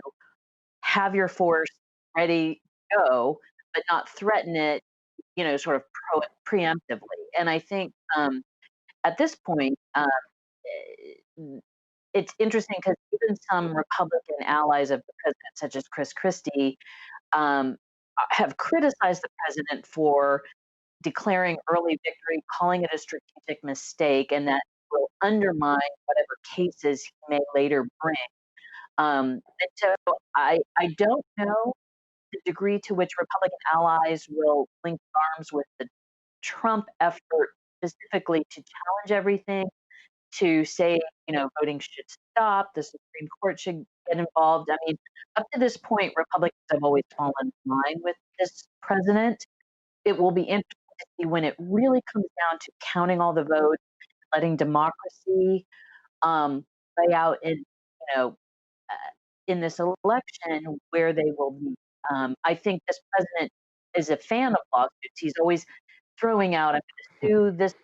have your force ready to go, but not threaten it, sort of preemptively. And I think at this point, it's interesting because even some Republican allies of the president, such as Chris Christie, have criticized the president for declaring early victory, calling it a strategic mistake, and that will undermine whatever cases he may later bring. And so I don't know the degree to which Republican allies will link arms with the Trump effort specifically to challenge everything, to say, voting should stop, the Supreme Court should get involved. I mean, up to this point, Republicans have always fallen in line with this president. It will be interesting to see when it really comes down to counting all the votes, letting democracy play out in this election, where they will be. I think this president is a fan of lawsuits. He's always throwing out, I'm going to sue this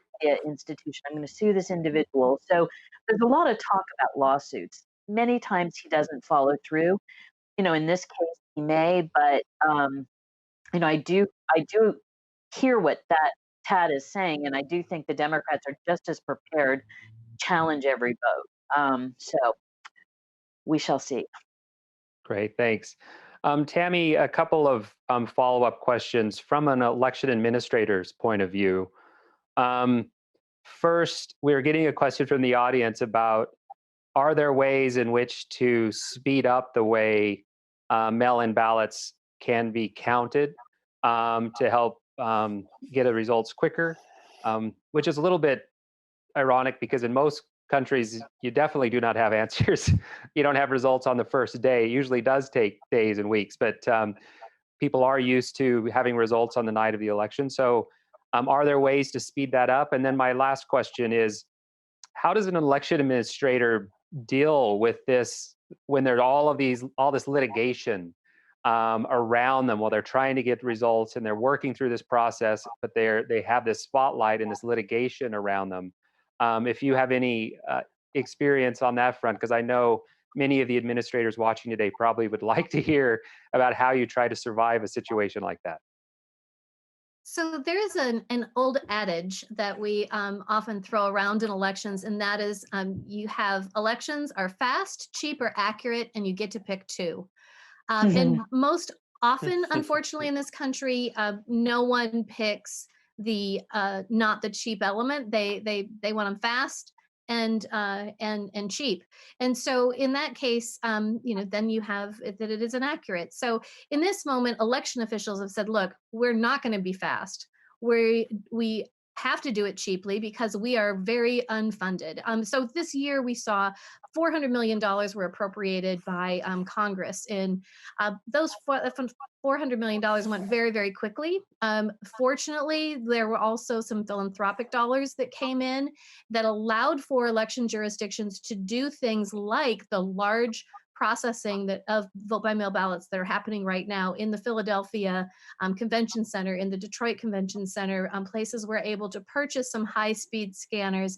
institution, I'm going to sue this individual. So there's a lot of talk about lawsuits. Many times he doesn't follow through. In this case, he may, but I do hear what that Tad is saying, and I do think the Democrats are just as prepared to challenge every vote. So we shall see. Great, thanks. Tammy, a couple of follow-up questions from an election administrator's point of view. First, we're getting a question from the audience about, are there ways in which to speed up the way mail-in ballots can be counted to help get the results quicker, which is a little bit ironic because in most countries, you definitely do not have answers. You don't have results on the first day. It usually does take days and weeks, but people are used to having results on the night of the election. So are there ways to speed that up? And then my last question is, how does an election administrator deal with this when there's all this litigation around them while they're trying to get results and they're working through this process, but they have this spotlight and this litigation around them? If you have any experience on that front, because I know many of the administrators watching today probably would like to hear about how you try to survive a situation like that. So there's an old adage that we often throw around in elections, and that is you have elections are fast, cheap, or accurate, and you get to pick two. And most often, unfortunately, in this country, no one picks the not the cheap element. They want them fast and cheap. And so in that case, then you have that it is inaccurate. So in this moment, election officials have said, look, we're not going to be fast. We have to do it cheaply because we are very unfunded. So this year we saw $400 million were appropriated by Congress, and those $400 million went very, very quickly. Fortunately, there were also some philanthropic dollars that came in that allowed for election jurisdictions to do things like the large processing that of vote by mail ballots that are happening right now in the Philadelphia Convention Center, in the Detroit Convention Center, places we're able to purchase some high speed scanners.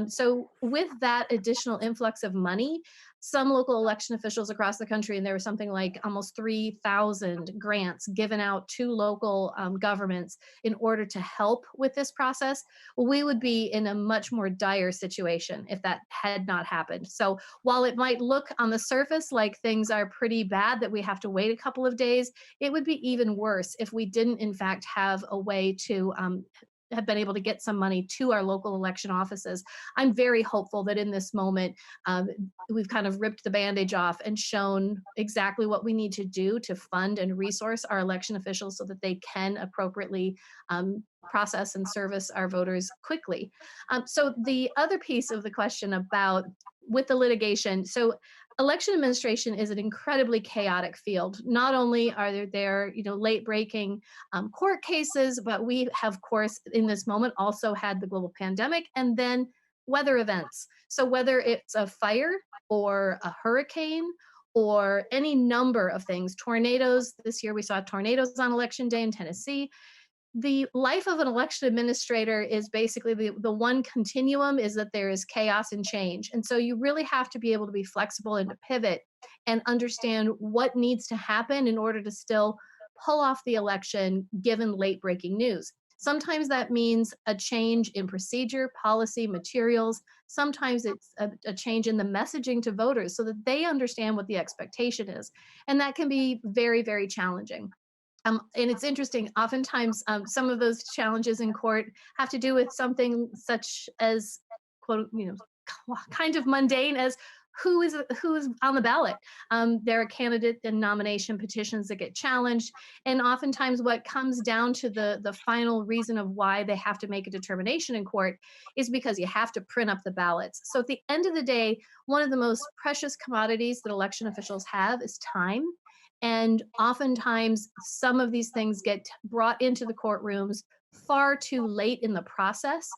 So with that additional influx of money, some local election officials across the country, and there was something like almost 3,000 grants given out to local governments in order to help with this process, we would be in a much more dire situation if that had not happened. So while it might look on the surface like things are pretty bad, that we have to wait a couple of days, it would be even worse if we didn't, in fact, have a way to have been able to get some money to our local election offices. I'm very hopeful that in this moment, we've kind of ripped the bandage off and shown exactly what we need to do to fund and resource our election officials so that they can appropriately process and service our voters quickly. So the other piece of the question about with the litigation, so election administration is an incredibly chaotic field. Not only are there late breaking court cases, but we have, of course, in this moment also had the global pandemic and then weather events. So whether it's a fire or a hurricane or any number of things, tornadoes, this year we saw tornadoes on election day in Tennessee. The life of an election administrator is basically the one continuum is that there is chaos and change. And so you really have to be able to be flexible and to pivot and understand what needs to happen in order to still pull off the election given late breaking news. Sometimes that means a change in procedure, policy, materials. Sometimes it's a change in the messaging to voters so that they understand what the expectation is. And that can be very, very challenging. And it's interesting, oftentimes some of those challenges in court have to do with something such as, quote, kind of mundane as who is on the ballot. There are candidate and nomination petitions that get challenged, and oftentimes what comes down to the final reason of why they have to make a determination in court is because you have to print up the ballots. So at the end of the day, one of the most precious commodities that election officials have is time. And oftentimes, some of these things get brought into the courtrooms far too late in the process.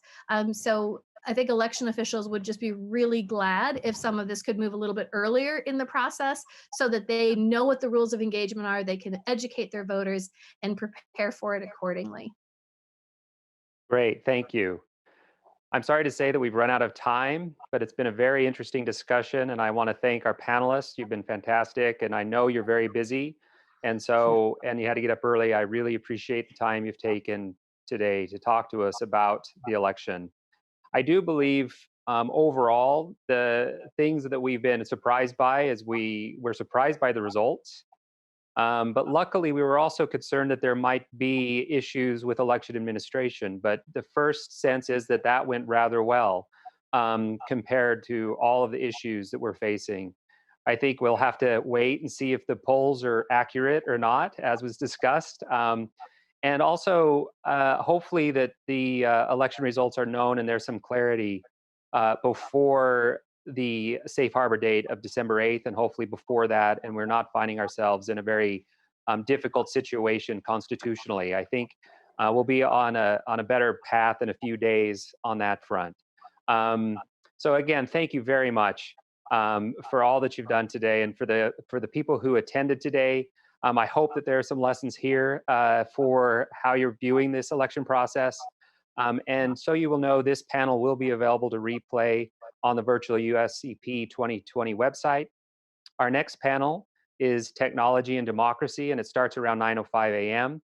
So I think election officials would just be really glad if some of this could move a little bit earlier in the process so that they know what the rules of engagement are, they can educate their voters and prepare for it accordingly. Great, thank you. I'm sorry to say that we've run out of time, but it's been a very interesting discussion, and I want to thank our panelists. You've been fantastic, and I know you're very busy, and you had to get up early. I really appreciate the time you've taken today to talk to us about the election. I do believe overall the things that we've been surprised by is we were surprised by the results. But luckily, we were also concerned that there might be issues with election administration. But the first sense is that that went rather well compared to all of the issues that we're facing. I think we'll have to wait and see if the polls are accurate or not, as was discussed. And also, hopefully, that the election results are known and there's some clarity before the safe harbor date of December 8th, and hopefully before that, and we're not finding ourselves in a very difficult situation constitutionally. I think we'll be on a better path in a few days on that front. So again, thank you very much for all that you've done today, and for the people who attended today. I hope that there are some lessons here for how you're viewing this election process. And so you will know, this panel will be available to replay on the virtual USEP 2020 website. Our next panel is Technology and Democracy, and it starts around 9:05 a.m.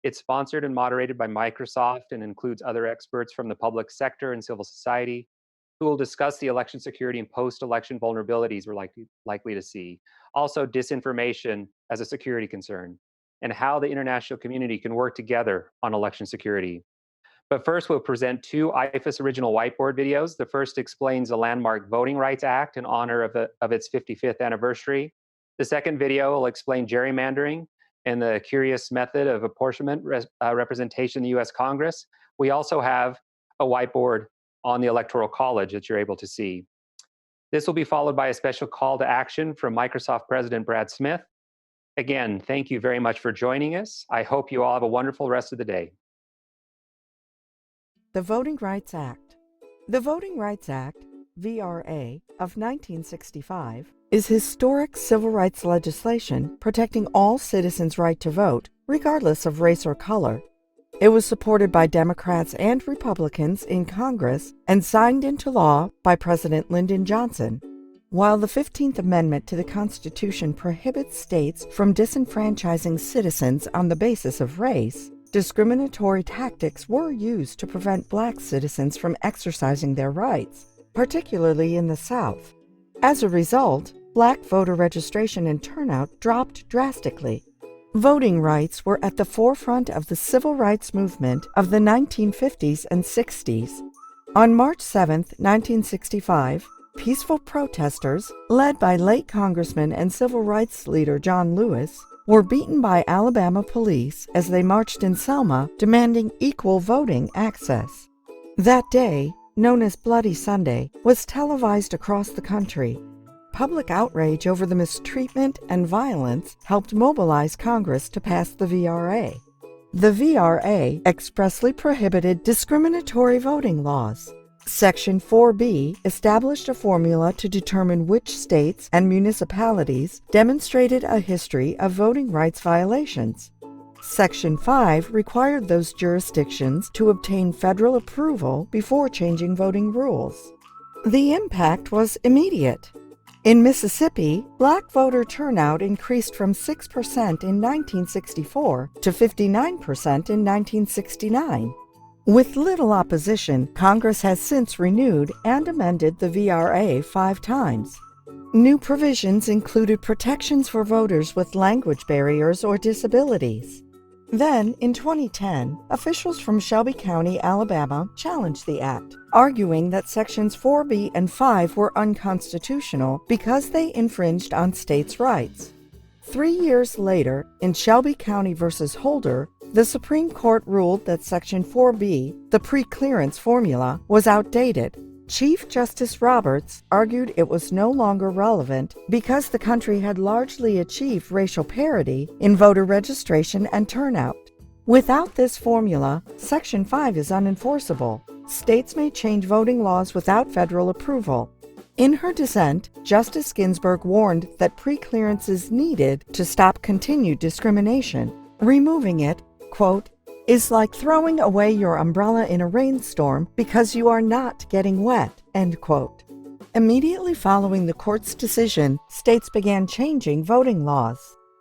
It's sponsored and moderated by Microsoft and includes other experts from the public sector and civil society who will discuss the election security and post-election vulnerabilities we're likely to see. Also, disinformation as a security concern, and how the international community can work together on election security. But first, we'll present two IFES original whiteboard videos. The first explains the landmark Voting Rights Act in honor of its 55th anniversary. The second video will explain gerrymandering and the curious method of apportionment representation in the US Congress. We also have a whiteboard on the Electoral College that you're able to see. This will be followed by a special call to action from Microsoft President Brad Smith. Again, thank you very much for joining us. I hope you all have a wonderful rest of the day. The Voting Rights Act. The Voting Rights Act, VRA, of 1965 is historic civil rights legislation protecting all citizens' right to vote, regardless of race or color. It was supported by Democrats and Republicans in Congress and signed into law by President Lyndon Johnson. While the 15th Amendment to the Constitution prohibits states from disenfranchising citizens on the basis of race, discriminatory tactics were used to prevent Black citizens from exercising their rights, particularly in the South. As a result, Black voter registration and turnout dropped drastically. Voting rights were at the forefront of the civil rights movement of the 1950s and 60s. On March 7, 1965, peaceful protesters, led by late Congressman and civil rights leader John Lewis, were beaten by Alabama police as they marched in Selma demanding equal voting access. That day, known as Bloody Sunday, was televised across the country. Public outrage over the mistreatment and violence helped mobilize Congress to pass the VRA. The VRA expressly prohibited discriminatory voting laws. Section 4B established a formula to determine which states and municipalities demonstrated a history of voting rights violations. Section 5 required those jurisdictions to obtain federal approval before changing voting rules. The impact was immediate. In Mississippi, Black voter turnout increased from 6% in 1964 to 59% in 1969. With little opposition, Congress has since renewed and amended the VRA 5 times. New provisions included protections for voters with language barriers or disabilities. Then, in 2010, officials from Shelby County, Alabama, challenged the act, arguing that Sections 4B and 5 were unconstitutional because they infringed on states' rights. 3 years later, in Shelby County v. Holder, the Supreme Court ruled that Section 4B, the pre-clearance formula, was outdated. Chief Justice Roberts argued it was no longer relevant because the country had largely achieved racial parity in voter registration and turnout. Without this formula, Section 5 is unenforceable. States may change voting laws without federal approval. In her dissent, Justice Ginsburg warned that pre-clearance is needed to stop continued discrimination. Removing it, quote, is like throwing away your umbrella in a rainstorm because you are not getting wet, end quote. Immediately following the court's decision, states began changing voting laws.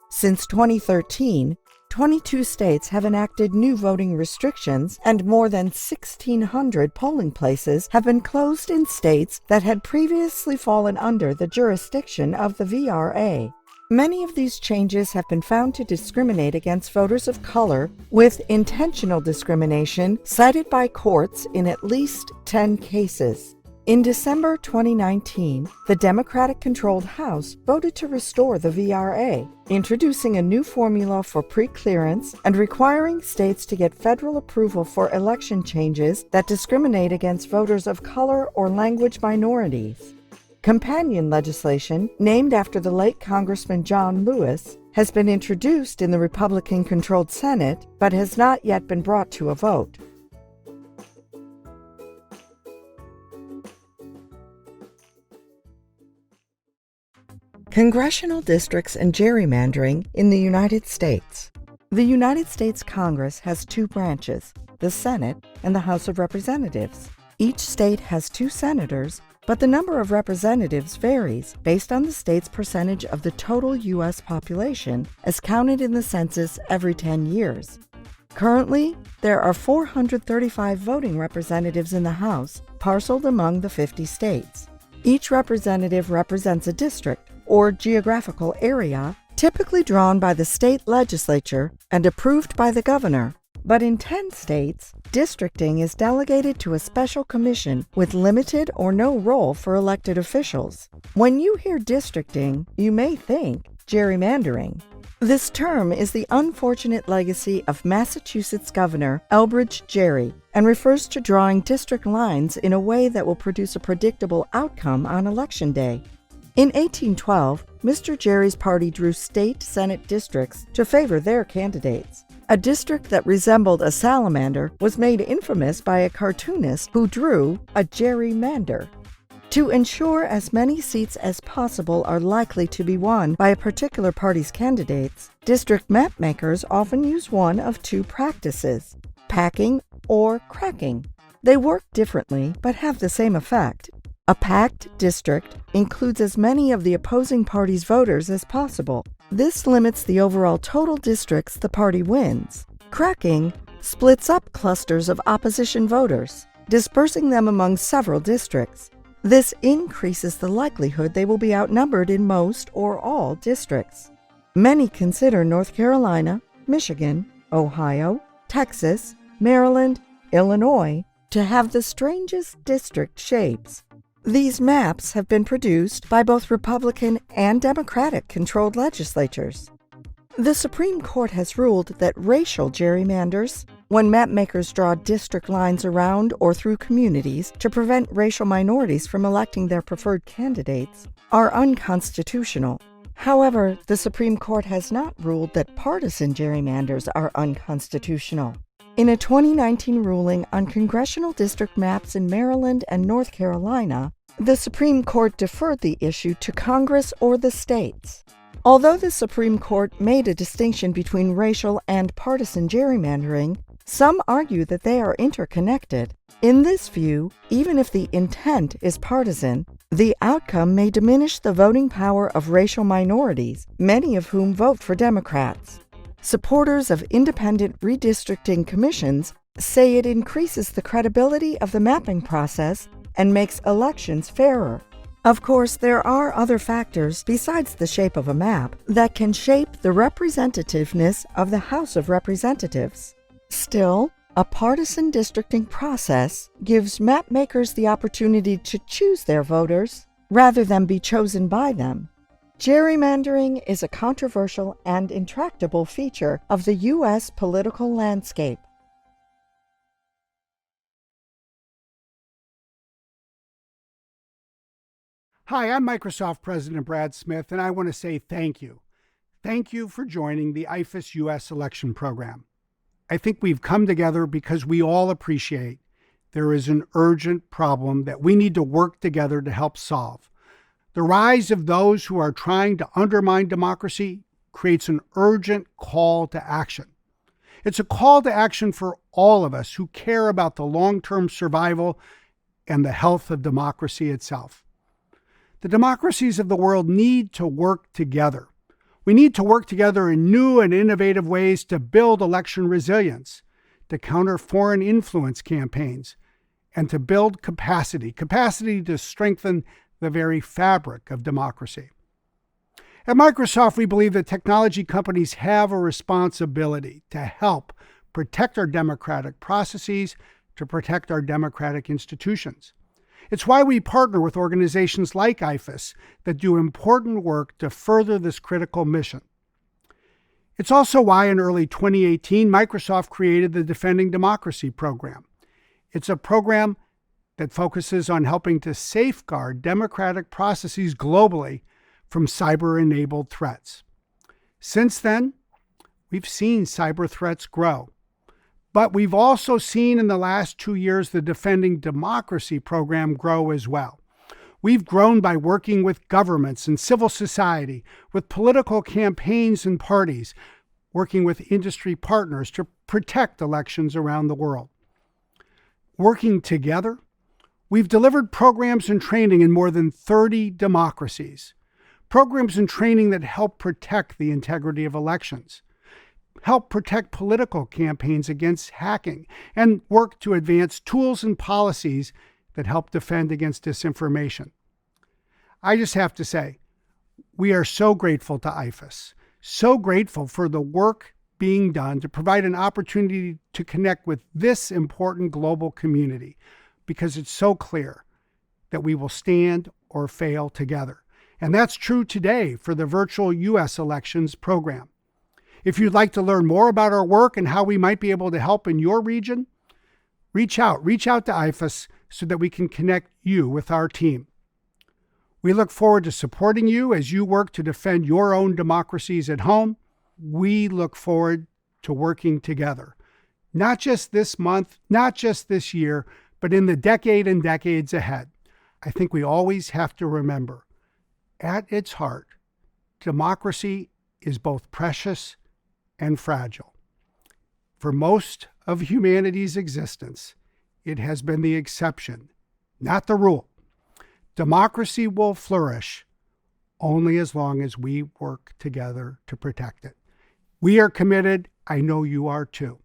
Since 2013, 22 states have enacted new voting restrictions, and more than 1,600 polling places have been closed in states that had previously fallen under the jurisdiction of the VRA. Many of these changes have been found to discriminate against voters of color, with intentional discrimination cited by courts in at least 10 cases. In December 2019, the Democratic-controlled House voted to restore the VRA, introducing a new formula for pre-clearance and requiring states to get federal approval for election changes that discriminate against voters of color or language minorities. Companion legislation, named after the late Congressman John Lewis, has been introduced in the Republican-controlled Senate, but has not yet been brought to a vote. Congressional districts and gerrymandering in the United States. The United States Congress has two branches, the Senate and the House of Representatives. Each state has 2 senators, but the number of representatives varies based on the state's percentage of the total U.S. population as counted in the census every 10 years. Currently, there are 435 voting representatives in the House, parceled among the 50 states. Each representative represents a district, or geographical area, typically drawn by the state legislature and approved by the governor. But in 10 states, districting is delegated to a special commission with limited or no role for elected officials. When you hear districting, you may think gerrymandering. This term is the unfortunate legacy of Massachusetts Governor Elbridge Gerry and refers to drawing district lines in a way that will produce a predictable outcome on Election Day. In 1812, Mr. Gerry's party drew state Senate districts to favor their candidates. A district that resembled a salamander was made infamous by a cartoonist who drew a gerrymander. To ensure as many seats as possible are likely to be won by a particular party's candidates, district mapmakers often use one of two practices: packing or cracking. They work differently but have the same effect. A packed district includes as many of the opposing party's voters as possible. This limits the overall total districts the party wins. Cracking splits up clusters of opposition voters, dispersing them among several districts. This increases the likelihood they will be outnumbered in most or all districts. Many consider North Carolina, Michigan, Ohio, Texas, Maryland, Illinois to have the strangest district shapes. These maps have been produced by both Republican and Democratic-controlled legislatures. The Supreme Court has ruled that racial gerrymanders, when mapmakers draw district lines around or through communities to prevent racial minorities from electing their preferred candidates, are unconstitutional. However, the Supreme Court has not ruled that partisan gerrymanders are unconstitutional. In a 2019 ruling on congressional district maps in Maryland and North Carolina, the Supreme Court deferred the issue to Congress or the states. Although the Supreme Court made a distinction between racial and partisan gerrymandering, some argue that they are interconnected. In this view, even if the intent is partisan, the outcome may diminish the voting power of racial minorities, many of whom vote for Democrats. Supporters of independent redistricting commissions say it increases the credibility of the mapping process and makes elections fairer. Of course, there are other factors besides the shape of a map that can shape the representativeness of the House of Representatives. Still, a partisan districting process gives mapmakers the opportunity to choose their voters rather than be chosen by them. Gerrymandering is a controversial and intractable feature of the U.S. political landscape. Hi, I'm Microsoft President Brad Smith, and I want to say thank you. Thank you for joining the IFES U.S. election program. I think we've come together because we all appreciate there is an urgent problem that we need to work together to help solve. The rise of those who are trying to undermine democracy creates an urgent call to action. It's a call to action for all of us who care about the long-term survival and the health of democracy itself. The democracies of the world need to work together. We need to work together in new and innovative ways to build election resilience, to counter foreign influence campaigns, and to build capacity to strengthen the very fabric of democracy. At Microsoft, we believe that technology companies have a responsibility to help protect our democratic processes, to protect our democratic institutions. It's why we partner with organizations like IFES that do important work to further this critical mission. It's also why in early 2018, Microsoft created the Defending Democracy program. It's a program that focuses on helping to safeguard democratic processes globally from cyber-enabled threats. Since then, we've seen cyber threats grow. But we've also seen in the last 2 years the Defending Democracy program grow as well. We've grown by working with governments and civil society, with political campaigns and parties, working with industry partners to protect elections around the world. Working together, we've delivered programs and training in more than 30 democracies, programs and training that help protect the integrity of elections, help protect political campaigns against hacking, and work to advance tools and policies that help defend against disinformation. I just have to say, we are so grateful to IFES, so grateful for the work being done to provide an opportunity to connect with this important global community, because it's so clear that we will stand or fail together. And that's true today for the virtual U.S. elections program. If you'd like to learn more about our work and how we might be able to help in your region, reach out to IFES so that we can connect you with our team. We look forward to supporting you as you work to defend your own democracies at home. We look forward to working together, not just this month, not just this year, but in the decade and decades ahead. I think we always have to remember, at its heart, democracy is both precious and fragile. For most of humanity's existence, it has been the exception, not the rule. Democracy will flourish only as long as we work together to protect it. We are committed. I know you are too.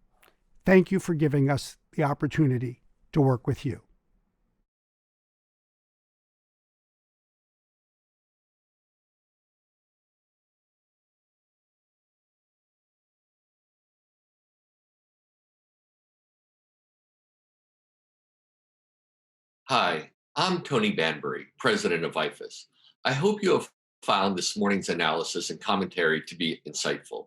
Thank you for giving us the opportunity to work with you. Hi, I'm Tony Banbury, president of IFES. I hope you have found this morning's analysis and commentary to be insightful.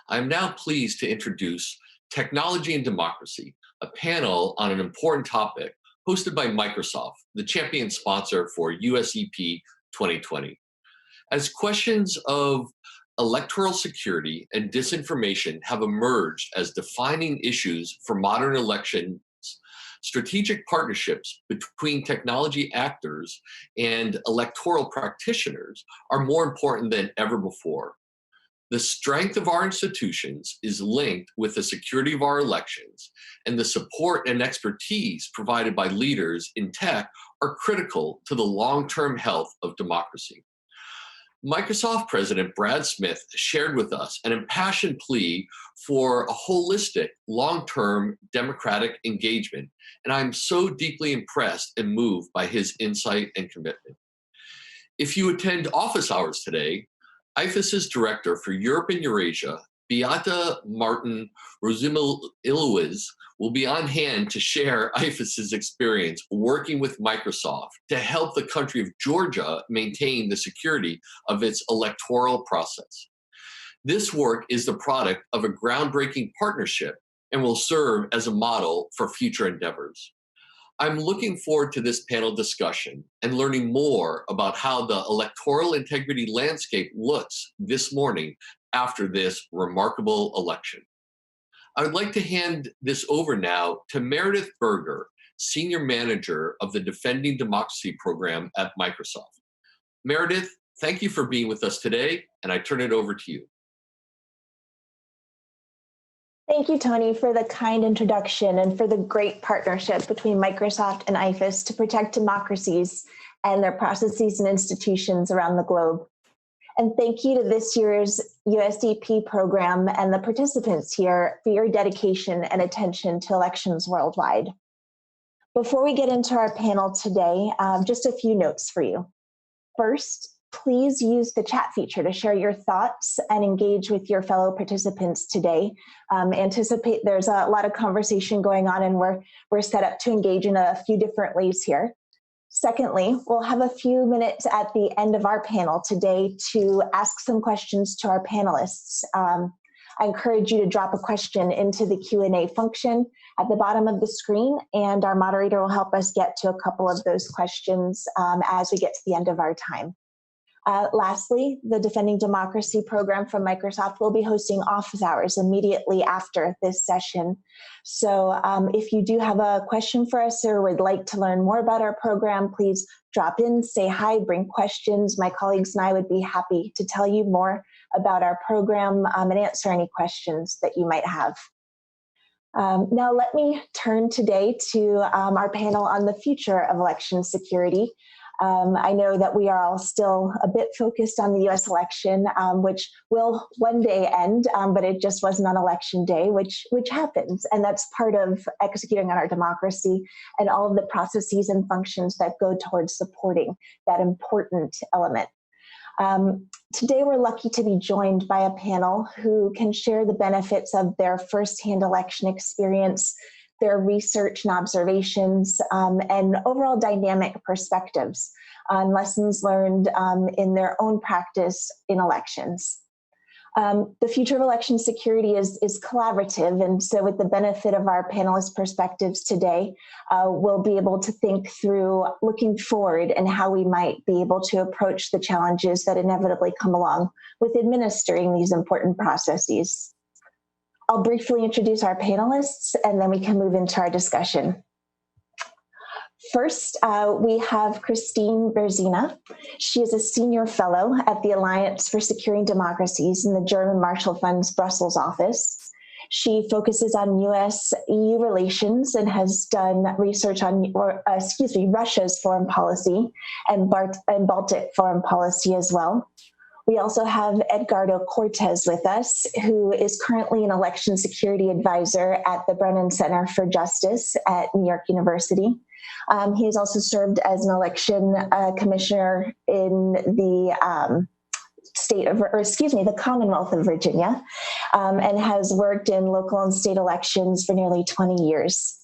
I am now pleased to introduce Technology and Democracy, a panel on an important topic hosted by Microsoft, the champion sponsor for USEP 2020. As questions of electoral security and disinformation have emerged as defining issues for modern elections, strategic partnerships between technology actors and electoral practitioners are more important than ever before. The strength of our institutions is linked with the security of our elections, and the support and expertise provided by leaders in tech are critical to the long-term health of democracy. Microsoft President Brad Smith shared with us an impassioned plea for a holistic, long-term democratic engagement, and I'm so deeply impressed and moved by his insight and commitment. If you attend office hours today, IFES's Director for Europe and Eurasia, Beata Martin Rozuma-Iluiz, will be on hand to share IFES's experience working with Microsoft to help the country of Georgia maintain the security of its electoral process. This work is the product of a groundbreaking partnership and will serve as a model for future endeavors. I'm looking forward to this panel discussion and learning more about how the electoral integrity landscape looks this morning after this remarkable election. I would like to hand this over now to Meredith Berger, Senior Manager of the Defending Democracy program at Microsoft. Meredith, thank you for being with us today, and I turn it over to you. Thank you, Tony, for the kind introduction and for the great partnership between Microsoft and IFES to protect democracies and their processes and institutions around the globe. And thank you to this year's USEP program and the participants here for your dedication and attention to elections worldwide. Before we get into our panel today, just a few notes for you. First, please use the chat feature to share your thoughts and engage with your fellow participants today. Anticipate there's a lot of conversation going on, and we're set up to engage in a few different ways here. Secondly, we'll have a few minutes at the end of our panel today to ask some questions to our panelists. I encourage you to drop a question into the Q&A function at the bottom of the screen, and our moderator will help us get to a couple of those questions as we get to the end of our time. Lastly, the Defending Democracy program from Microsoft will be hosting office hours immediately after this session. So if you do have a question for us or would like to learn more about our program, please drop in, say hi, bring questions. My colleagues and I would be happy to tell you more about our program and answer any questions that you might have. Now let me turn today to our panel on the future of election security. I know that we are all still a bit focused on the US election, which will one day end, but it just wasn't on election day, which happens. And that's part of executing on our democracy and all of the processes and functions that go towards supporting that important element. Today, we're lucky to be joined by a panel who can share the benefits of their firsthand election experience, their research and observations, and overall dynamic perspectives on lessons learned in their own practice in elections. The future of election security is collaborative, and so with the benefit of our panelists' perspectives today, we'll be able to think through looking forward and how we might be able to approach the challenges that inevitably come along with administering these important processes. I'll briefly introduce our panelists, and then we can move into our discussion. First, we have Christine Berzina. She is a senior fellow at the Alliance for Securing Democracies in the German Marshall Fund's Brussels office. She focuses on US-EU relations and has done research on, Russia's foreign policy and Baltic foreign policy as well. We also have Edgardo Cortez with us, who is currently an election security advisor at the Brennan Center for Justice at New York University. He has also served as an election commissioner in the the Commonwealth of Virginia, and has worked in local and state elections for nearly 20 years.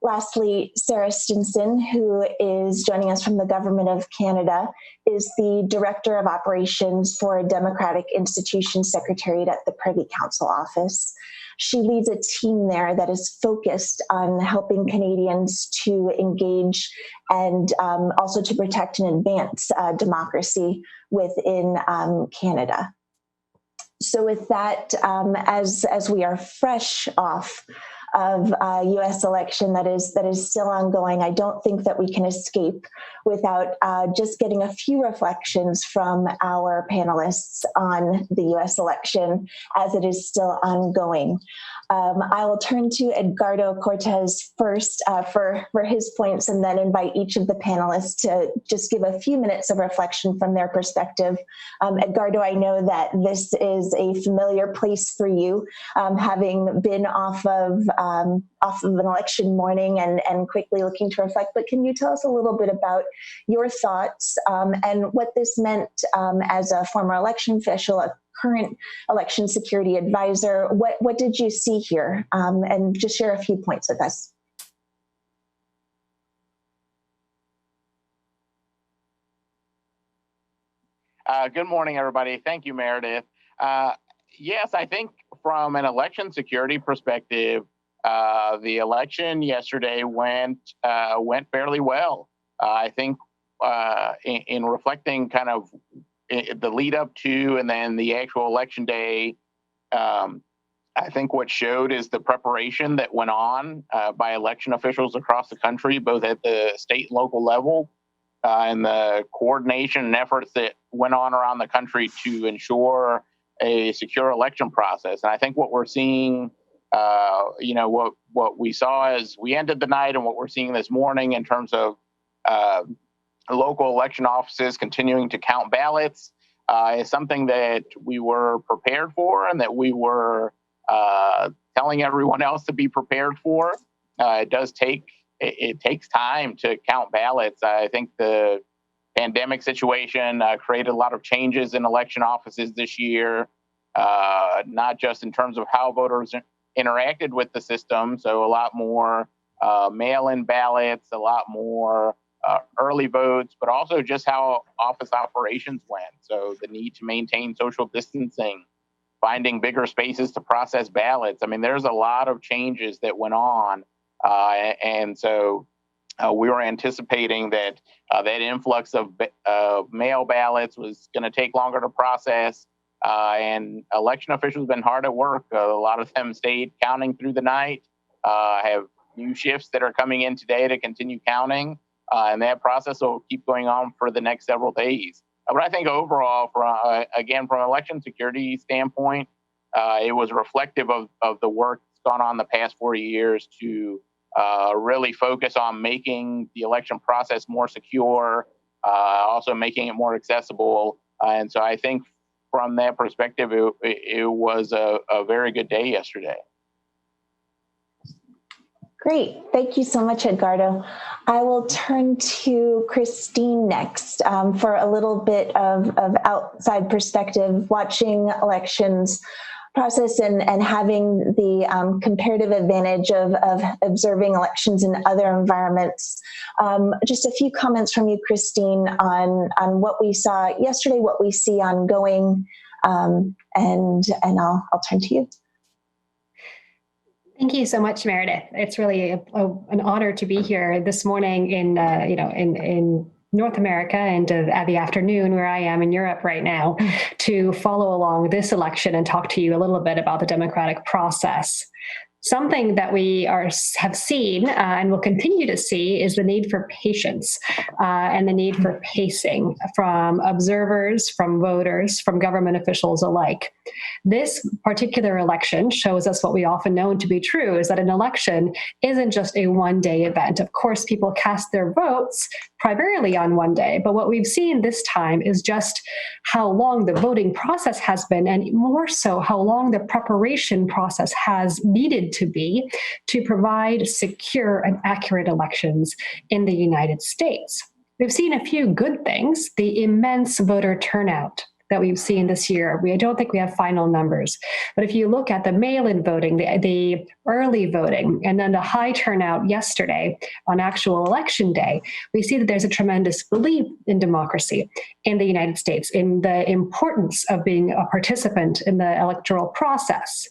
Lastly, Sarah Stinson, who is joining us from the Government of Canada, is the Director of Operations for a Democratic Institutions Secretariat at the Privy Council Office. She leads a team there that is focused on helping Canadians to engage and also to protect and advance democracy within Canada. So with that, as we are fresh off of a U.S. election that is still ongoing, I don't think that we can escape without just getting a few reflections from our panelists on the U.S. election as it is still ongoing. I will turn to Edgardo Cortez first for his points, and then invite each of the panelists to just give a few minutes of reflection from their perspective. Edgardo, I know that this is a familiar place for you, having been off of an election morning and quickly looking to reflect. But can you tell us a little bit about your thoughts and what this meant as a former election official, a current election security advisor? What did you see here? And just share a few points with us. Good morning, everybody. Thank you, Meredith. Yes, I think from an election security perspective, the election yesterday went fairly well. I think in reflecting kind of the lead up to and then the actual election day, I think what showed is the preparation that went on by election officials across the country, both at the state and local level, and the coordination and efforts that went on around the country to ensure a secure election process. And I think what we're seeing, what we saw as we ended the night and what we're seeing this morning in terms of local election offices continuing to count ballots is something that we were prepared for and that we were telling everyone else to be prepared for. It takes time to count ballots. I think the pandemic situation created a lot of changes in election offices this year, not just in terms of how voters interacted with the system. So a lot more mail-in ballots, a lot more early votes, but also just how office operations went. So the need to maintain social distancing, finding bigger spaces to process ballots. I mean, there's a lot of changes that went on. And so we were anticipating that that influx of mail ballots was going to take longer to process. And election officials have been hard at work. A lot of them stayed counting through the night, have new shifts that are coming in today to continue counting. And that process will keep going on for the next several days. But I think overall, from an election security standpoint, it was reflective of the work that's gone on the past 4 years to really focus on making the election process more secure, also making it more accessible. And so I think from that perspective, it was a very good day yesterday. Great. Thank you so much, Edgardo. I will turn to Christine next for a little bit of outside perspective, watching elections process and having the comparative advantage of observing elections in other environments. Just a few comments from you, Christine, on what we saw yesterday, what we see ongoing, and I'll turn to you. Thank you so much, Meredith. It's really an honor to be here this morning in North America and at the afternoon where I am in Europe right now to follow along this election and talk to you a little bit about the democratic process. Something that we have seen and will continue to see is the need for patience and the need for pacing from observers, from voters, from government officials alike. This particular election shows us what we often know to be true, is that an election isn't just a one-day event. Of course, people cast their votes primarily on one day, but what we've seen this time is just how long the voting process has been, and more so how long the preparation process has needed to be to provide secure and accurate elections in the United States. We've seen a few good things, the immense voter turnout that we've seen this year. I don't think we have final numbers, but if you look at the mail-in voting, the early voting, and then the high turnout yesterday on actual election day, we see that there's a tremendous belief in democracy in the United States, in the importance of being a participant in the electoral process.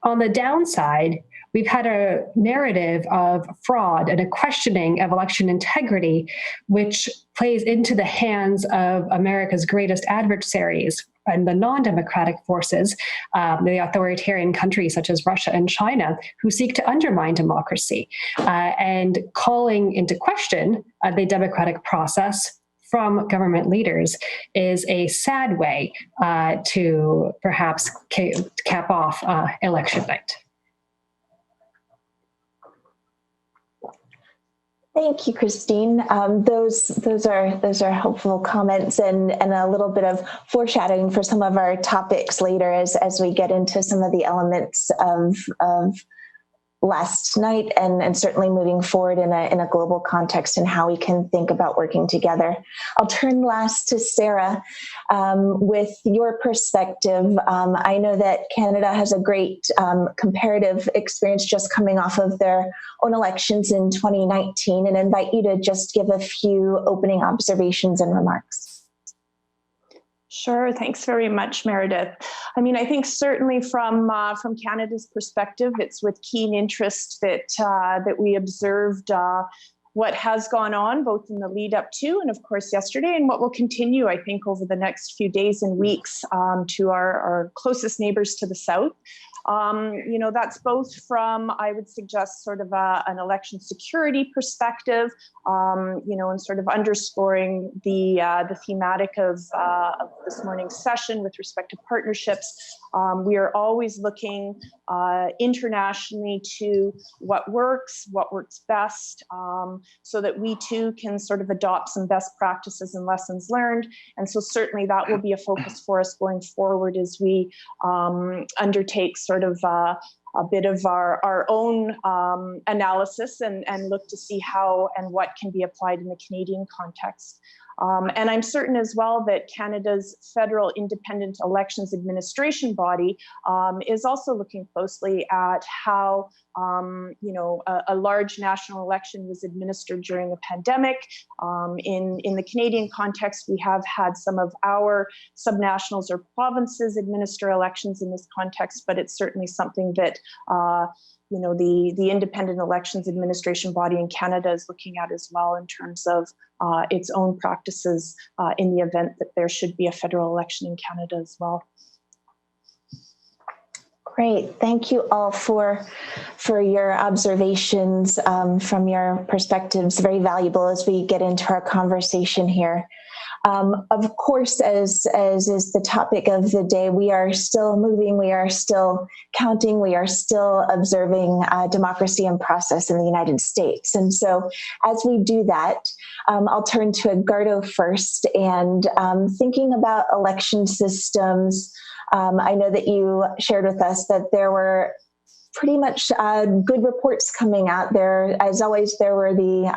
On the downside, we've had a narrative of fraud and a questioning of election integrity, which plays into the hands of America's greatest adversaries and the non-democratic forces, the authoritarian countries such as Russia and China, who seek to undermine democracy and calling into question the democratic process from government leaders is a sad way to perhaps cap off election night. Thank you, Christine. Those are helpful comments and a little bit of foreshadowing for some of our topics later as we get into some of the elements of last night and certainly moving forward in a global context and how we can think about working together. I'll turn last to Sarah with your perspective. I know that Canada has a great comparative experience just coming off of their own elections in 2019, and invite you to just give a few opening observations and remarks. Sure. Thanks very much, Meredith. I mean, I think certainly from Canada's perspective, it's with keen interest that we observed what has gone on both in the lead up to and of course yesterday, and what will continue, I think, over the next few days and weeks to our closest neighbors to the south. That's both from, I would suggest, sort of an election security perspective, and sort of underscoring the thematic of this morning's session with respect to partnerships. We are always looking internationally to what works best, so that we too can sort of adopt some best practices and lessons learned. And so certainly that will be a focus for us going forward as we undertake sort of a bit of our own analysis and look to see how and what can be applied in the Canadian context. And I'm certain as well that Canada's Federal Independent Elections Administration body is also looking closely at how a large national election was administered during the pandemic. In the Canadian context, we have had some of our subnationals or provinces administer elections in this context, but it's certainly something that the Independent Elections Administration body in Canada is looking at as well in terms of its own practices in the event that there should be a federal election in Canada as well. Great. Thank you all for your observations from your perspectives. Very valuable as we get into our conversation here. Of course, as is the topic of the day, we are still moving, we are still counting, we are still observing democracy and process in the United States. And so as we do that, I'll turn to Edgardo first. And thinking about election systems, I know that you shared with us that there were pretty much good reports coming out there. As always, there were the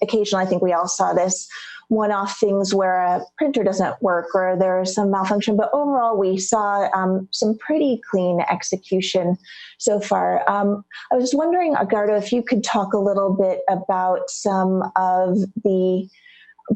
occasional, I think we all saw this, one-off things where a printer doesn't work or there's some malfunction, but overall we saw some pretty clean execution so far. I was wondering, Edgardo, if you could talk a little bit about some of the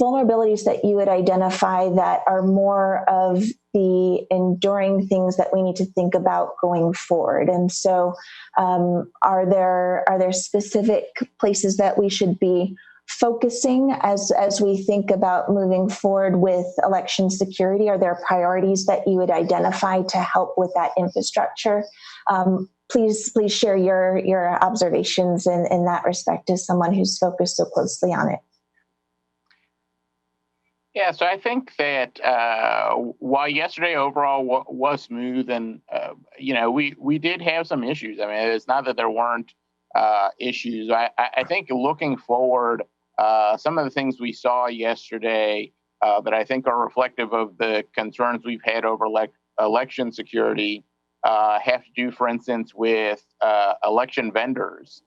vulnerabilities that you would identify that are more of the enduring things that we need to think about going forward. And so are there specific places that we should be focusing as we think about moving forward with election security? Are there priorities that you would identify to help with that infrastructure? Please share your observations in that respect as someone who's focused so closely on it. Yeah, so I think that while yesterday overall was smooth, and we did have some issues. I mean, it's not that there weren't issues. I think looking forward, some of the things we saw yesterday that I think are reflective of the concerns we've had over election security have to do, for instance, with election vendors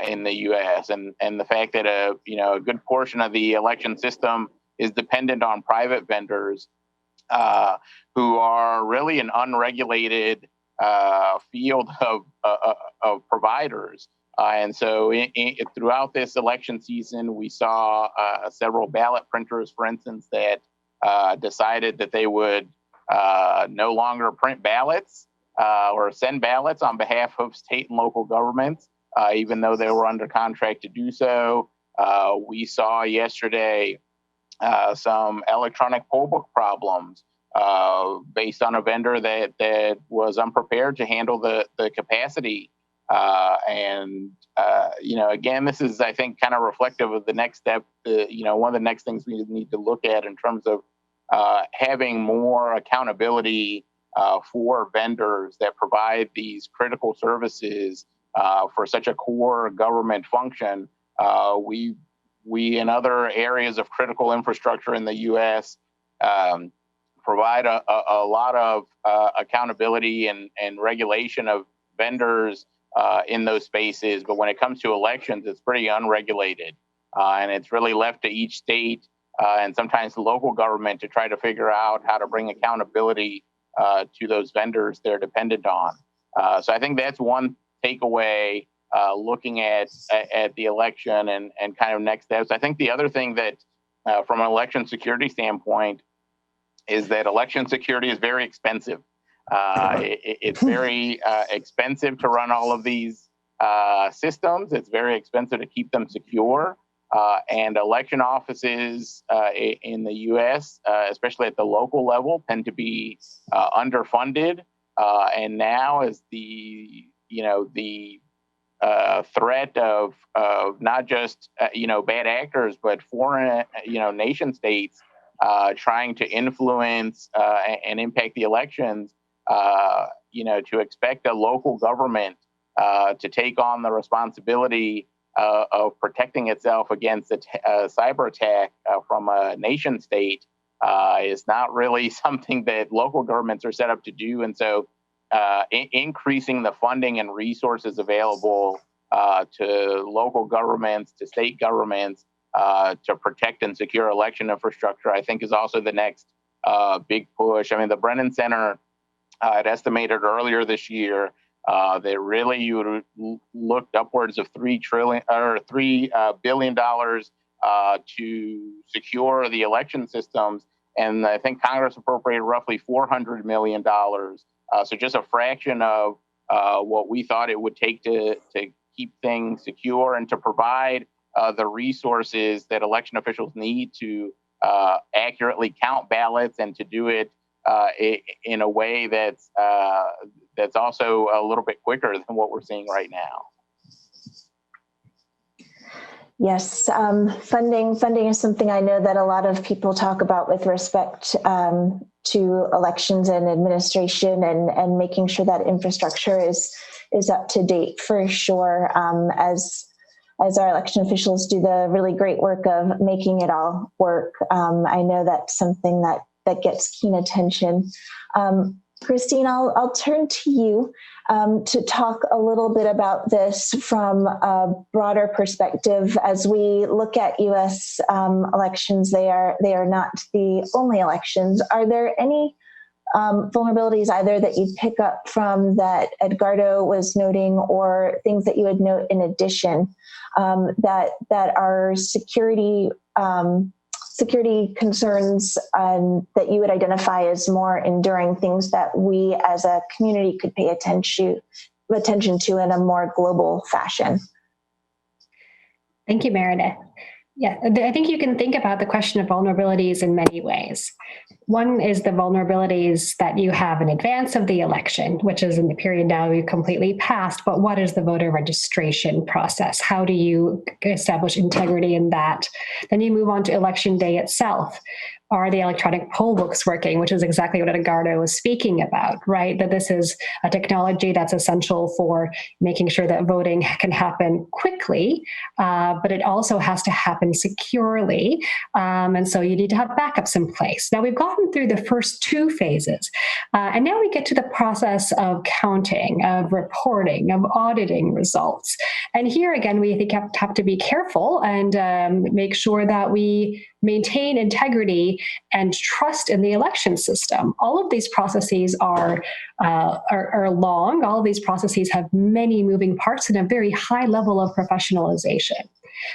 in the U.S. and the fact that a good portion of the election system is dependent on private vendors who are really an unregulated field of providers. And so throughout this election season, we saw several ballot printers, for instance, that decided that they would no longer print ballots or send ballots on behalf of state and local governments, even though they were under contract to do so. We saw yesterday some electronic poll book problems based on a vendor that was unprepared to handle the capacity. Again, this is, I think, kind of reflective of the next step. One of the next things we need to look at in terms of having more accountability for vendors that provide these critical services for such a core government function. We in other areas of critical infrastructure in the U.S. Provide a lot of accountability and regulation of vendors in those spaces. But when it comes to elections, it's pretty unregulated. And it's really left to each state and sometimes the local government to try to figure out how to bring accountability to those vendors they're dependent on. So I think that's one takeaway looking at the election and kind of next steps. I think the other thing that from an election security standpoint is that election security is very expensive. It's very expensive to run all of these systems. It's very expensive to keep them secure. And election offices in the U.S., especially at the local level, tend to be underfunded. And now as the threat of not just bad actors, but foreign nation states trying to influence and impact the elections, to expect a local government to take on the responsibility of protecting itself against a cyber attack from a nation state is not really something that local governments are set up to do. And so increasing the funding and resources available to local governments, to state governments, to protect and secure election infrastructure, I think is also the next big push. I mean, the Brennan Center had estimated earlier this year that really you looked upwards of $3 billion to secure the election systems, and I think Congress appropriated roughly $400 million. So just a fraction of what we thought it would take to keep things secure and to provide the resources that election officials need to accurately count ballots and to do it in a way that's also a little bit quicker than what we're seeing right now. Yes, funding is something I know that a lot of people talk about with respect to elections and administration, and making sure that infrastructure is up to date for sure. As our election officials do the really great work of making it all work, I know that's something that gets keen attention. Christine, I'll turn to you to talk a little bit about this from a broader perspective. As we look at U.S. Elections, they are not the only elections. Are there any vulnerabilities either that you'd pick up from that Edgardo was noting, or things that you would note in addition that are security concerns that you would identify as more enduring, things that we as a community could pay attention to in a more global fashion? Thank you, Meredith. Yeah, I think you can think about the question of vulnerabilities in many ways. One is the vulnerabilities that you have in advance of the election, which is in the period now we've completely passed, but what is the voter registration process? How do you establish integrity in that? Then you move on to election day itself. Are the electronic poll books working, which is exactly what Edgardo was speaking about, right? That this is a technology that's essential for making sure that voting can happen quickly, but it also has to happen securely. And so you need to have backups in place. Now we've gotten through the first two phases, and now we get to the process of counting, of reporting, of auditing results. And here again, we think have to be careful and make sure that we maintain integrity and trust in the election system. All of these processes are long. All of these processes have many moving parts and a very high level of professionalization.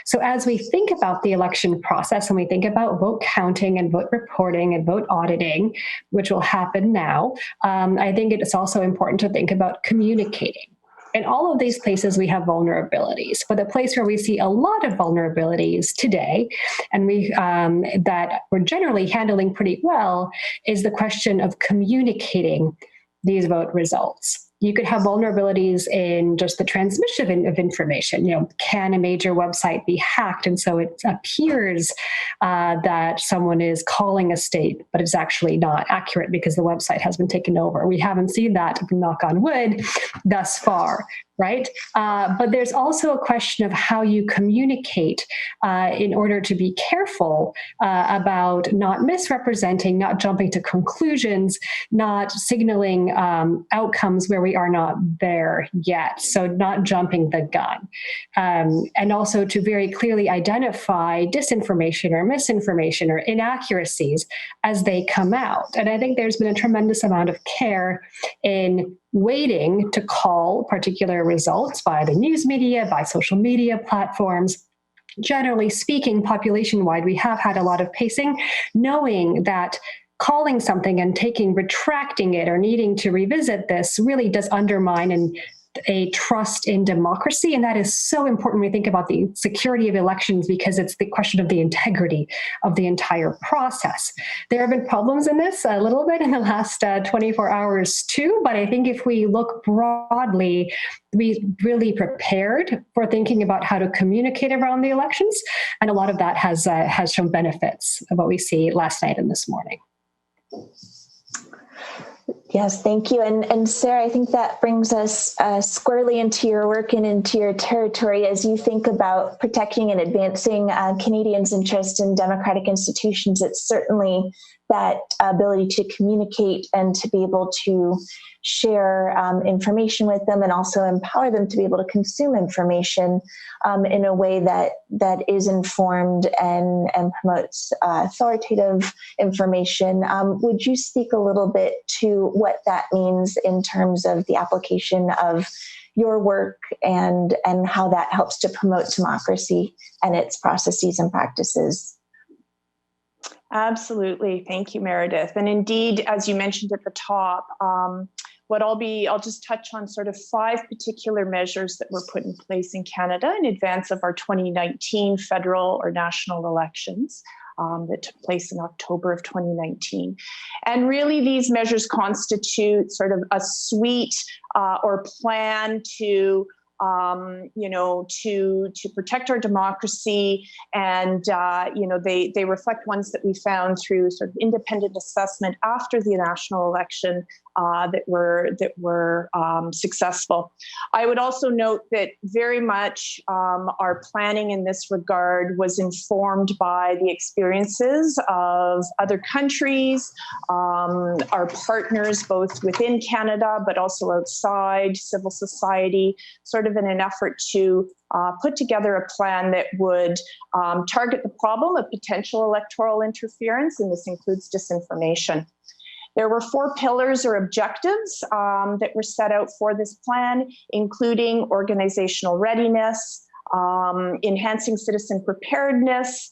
So as we think about the election process and we think about vote counting and vote reporting and vote auditing, which will happen now, I think it's also important to think about communicating. In all of these places, we have vulnerabilities. But the place where we see a lot of vulnerabilities today, and that we're generally handling pretty well, is the question of communicating these vote results. You could have vulnerabilities in just the transmission of information. You know, can a major website be hacked? And so it appears that someone is calling a state, but it's actually not accurate because the website has been taken over. We haven't seen that, knock on wood, thus far, right? But there's also a question of how you communicate in order to be careful about not misrepresenting, not jumping to conclusions, not signaling outcomes where we are not there yet. So not jumping the gun. And also to very clearly identify disinformation or misinformation or inaccuracies as they come out. And I think there's been a tremendous amount of care in waiting to call particular results by the news media, by social media platforms. Generally speaking, population-wide, we have had a lot of pacing, knowing that calling something and retracting it or needing to revisit this really does undermine a trust in democracy. And that is so important when we think about the security of elections, because it's the question of the integrity of the entire process. There have been problems in this a little bit in the last 24 hours too, but I think if we look broadly, we really prepared for thinking about how to communicate around the elections. And a lot of that has shown benefits of what we see last night and this morning. Yes, thank you. And Sarah, I think that brings us squarely into your work and into your territory as you think about protecting and advancing Canadians' interest in democratic institutions. It's certainly that ability to communicate and to be able to share information with them and also empower them to be able to consume information in a way that is informed and promotes authoritative information. Would you speak a little bit to what that means in terms of the application of your work and how that helps to promote democracy and its processes and practices? Absolutely. Thank you, Meredith. And indeed, as you mentioned at the top, I'll just touch on sort of 5 particular measures that were put in place in Canada in advance of our 2019 federal or national elections that took place in October of 2019. And really these measures constitute sort of a suite or plan to to protect our democracy. And, they reflect ones that we found through sort of independent assessment after the national election that were successful. I would also note that very much our planning in this regard was informed by the experiences of other countries, our partners, both within Canada, but also outside, civil society, sort of in an effort to put together a plan that would target the problem of potential electoral interference, and this includes disinformation. There were 4 pillars or objectives that were set out for this plan, including organizational readiness, enhancing citizen preparedness,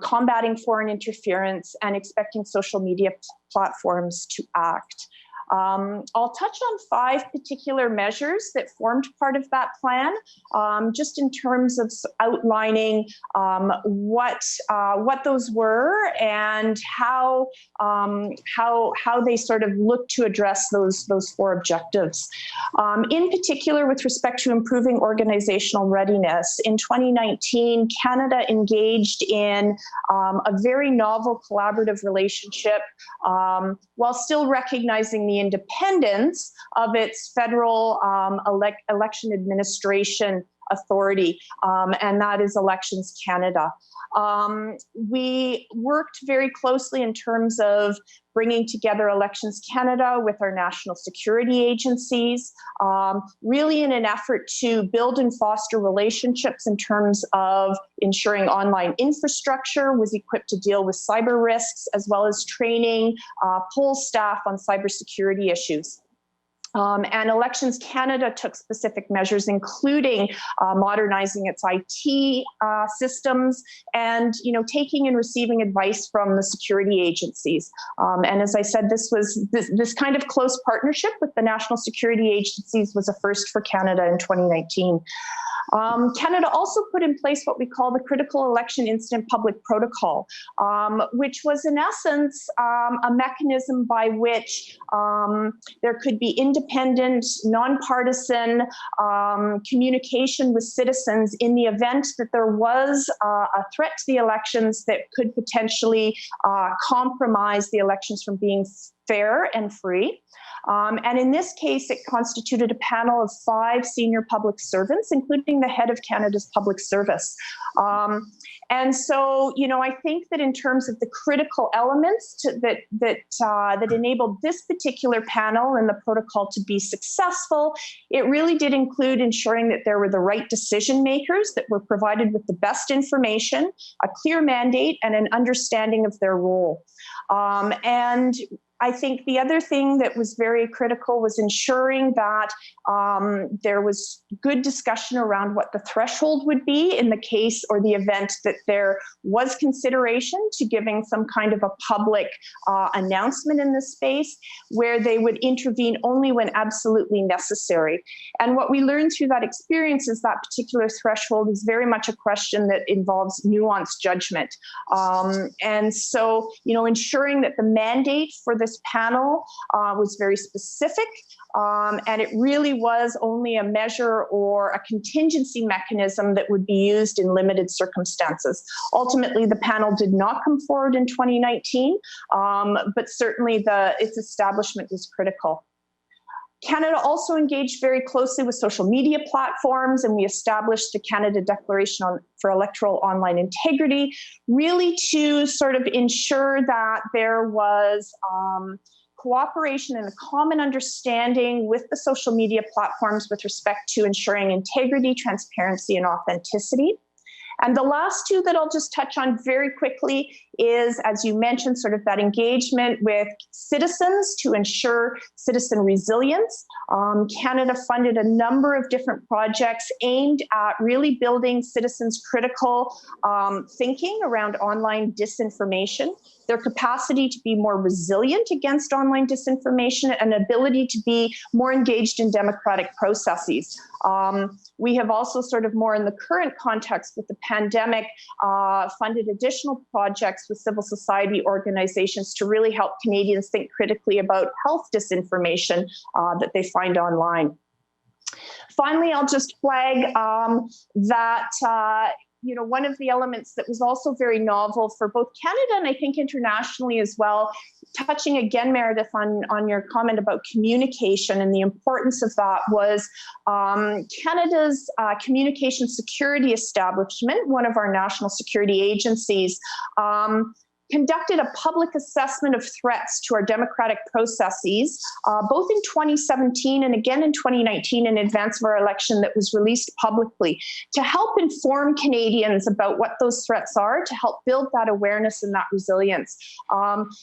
combating foreign interference, and expecting social media platforms to act. I'll touch on 5 particular measures that formed part of that plan, just in terms of outlining what those were and how they sort of look to address those 4 objectives. In particular, with respect to improving organizational readiness, in 2019, Canada engaged in a very novel collaborative relationship while still recognizing the independence of its federal election administration authority, and that is Elections Canada. We worked very closely in terms of bringing together Elections Canada with our national security agencies, really in an effort to build and foster relationships in terms of ensuring online infrastructure was equipped to deal with cyber risks, as well as training poll staff on cybersecurity issues. And Elections Canada took specific measures, including modernizing its IT systems and, taking and receiving advice from the security agencies. And as I said, this kind of close partnership with the national security agencies was a first for Canada in 2019. Canada also put in place what we call the Critical Election Incident Public Protocol, which was in essence a mechanism by which there could be independent, nonpartisan communication with citizens in the event that there was a threat to the elections that could potentially compromise the elections from being fair and free. And in this case, it constituted a panel of 5 senior public servants, including the head of Canada's public service. And so, I think that in terms of the critical elements that enabled this particular panel and the protocol to be successful, it really did include ensuring that there were the right decision makers that were provided with the best information, a clear mandate, and an understanding of their role. And I think the other thing that was very critical was ensuring that there was good discussion around what the threshold would be in the case or the event that there was consideration to giving some kind of a public announcement in this space, where they would intervene only when absolutely necessary. And what we learned through that experience is that particular threshold is very much a question that involves nuanced judgment. And so, ensuring that the mandate for this panel was very specific, and it really was only a measure or a contingency mechanism that would be used in limited circumstances. Ultimately, the panel did not come forward in 2019, but certainly its establishment was critical. Canada also engaged very closely with social media platforms, and we established the Canada Declaration for Electoral Online Integrity, really to sort of ensure that there was cooperation and a common understanding with the social media platforms with respect to ensuring integrity, transparency, and authenticity. And the last 2 that I'll just touch on very quickly is, as you mentioned, sort of that engagement with citizens to ensure citizen resilience. Canada funded a number of different projects aimed at really building citizens' critical thinking around online disinformation, their capacity to be more resilient against online disinformation, and ability to be more engaged in democratic processes. We have also sort of more in the current context with the pandemic, funded additional projects with civil society organizations to really help Canadians think critically about health disinformation that they find online. Finally, I'll just flag that one of the elements that was also very novel for both Canada and I think internationally as well, touching again, Meredith, on your comment about communication and the importance of that, was Canada's Communication Security Establishment, one of our national security agencies, conducted a public assessment of threats to our democratic processes, both in 2017 and again in 2019 in advance of our election, that was released publicly to help inform Canadians about what those threats are, to help build that awareness and that resilience.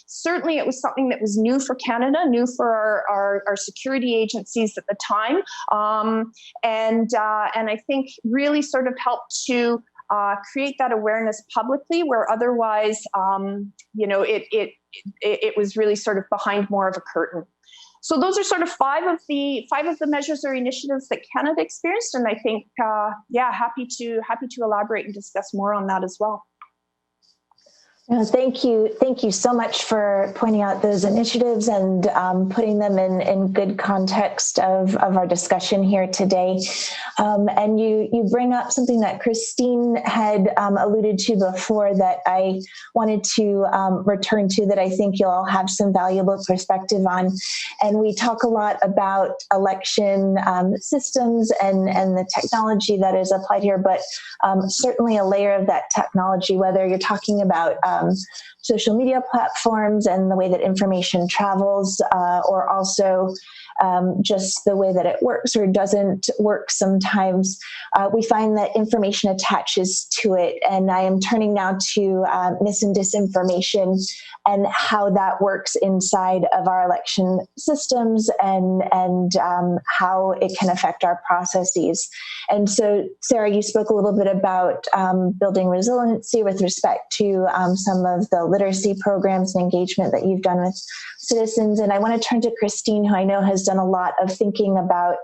Certainly it was something that was new for Canada, new for our security agencies at the time, and I think really sort of helped to create that awareness publicly, where otherwise, it was really sort of behind more of a curtain. So those are sort of five of the measures or initiatives that Canada experienced, and I think, happy to elaborate and discuss more on that as well. Thank you so much for pointing out those initiatives and putting them in good context of our discussion here today. And you bring up something that Christine had alluded to before that I wanted to return to, that I think you'll all have some valuable perspective on. And we talk a lot about election systems and the technology that is applied here, but certainly a layer of that technology, whether you're talking about social media platforms and the way that information travels, or also just the way that it works or doesn't work sometimes, we find that information attaches to it. And I am turning now to mis and disinformation and how that works inside of our election systems and how it can affect our processes. And so, Sarah, you spoke a little bit about building resiliency with respect to some of the literacy programs and engagement that you've done with citizens. And I want to turn to Christine, who I know has done a lot of thinking about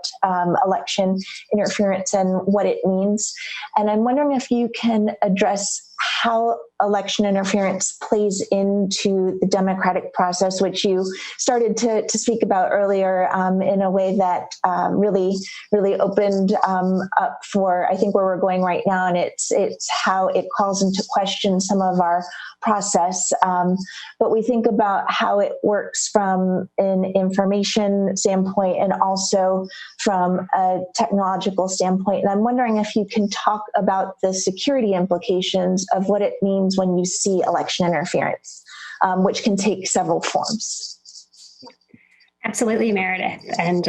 election interference and what it means. And I'm wondering if you can address how election interference plays into the democratic process, which you started to speak about earlier in a way that really opened up for, I think, where we're going right now. And it's how it calls into question some of our process. But we think about how it works from an information standpoint and also from a technological standpoint. And I'm wondering if you can talk about the security implications of what it means when you see election interference, which can take several forms. Absolutely, Meredith. And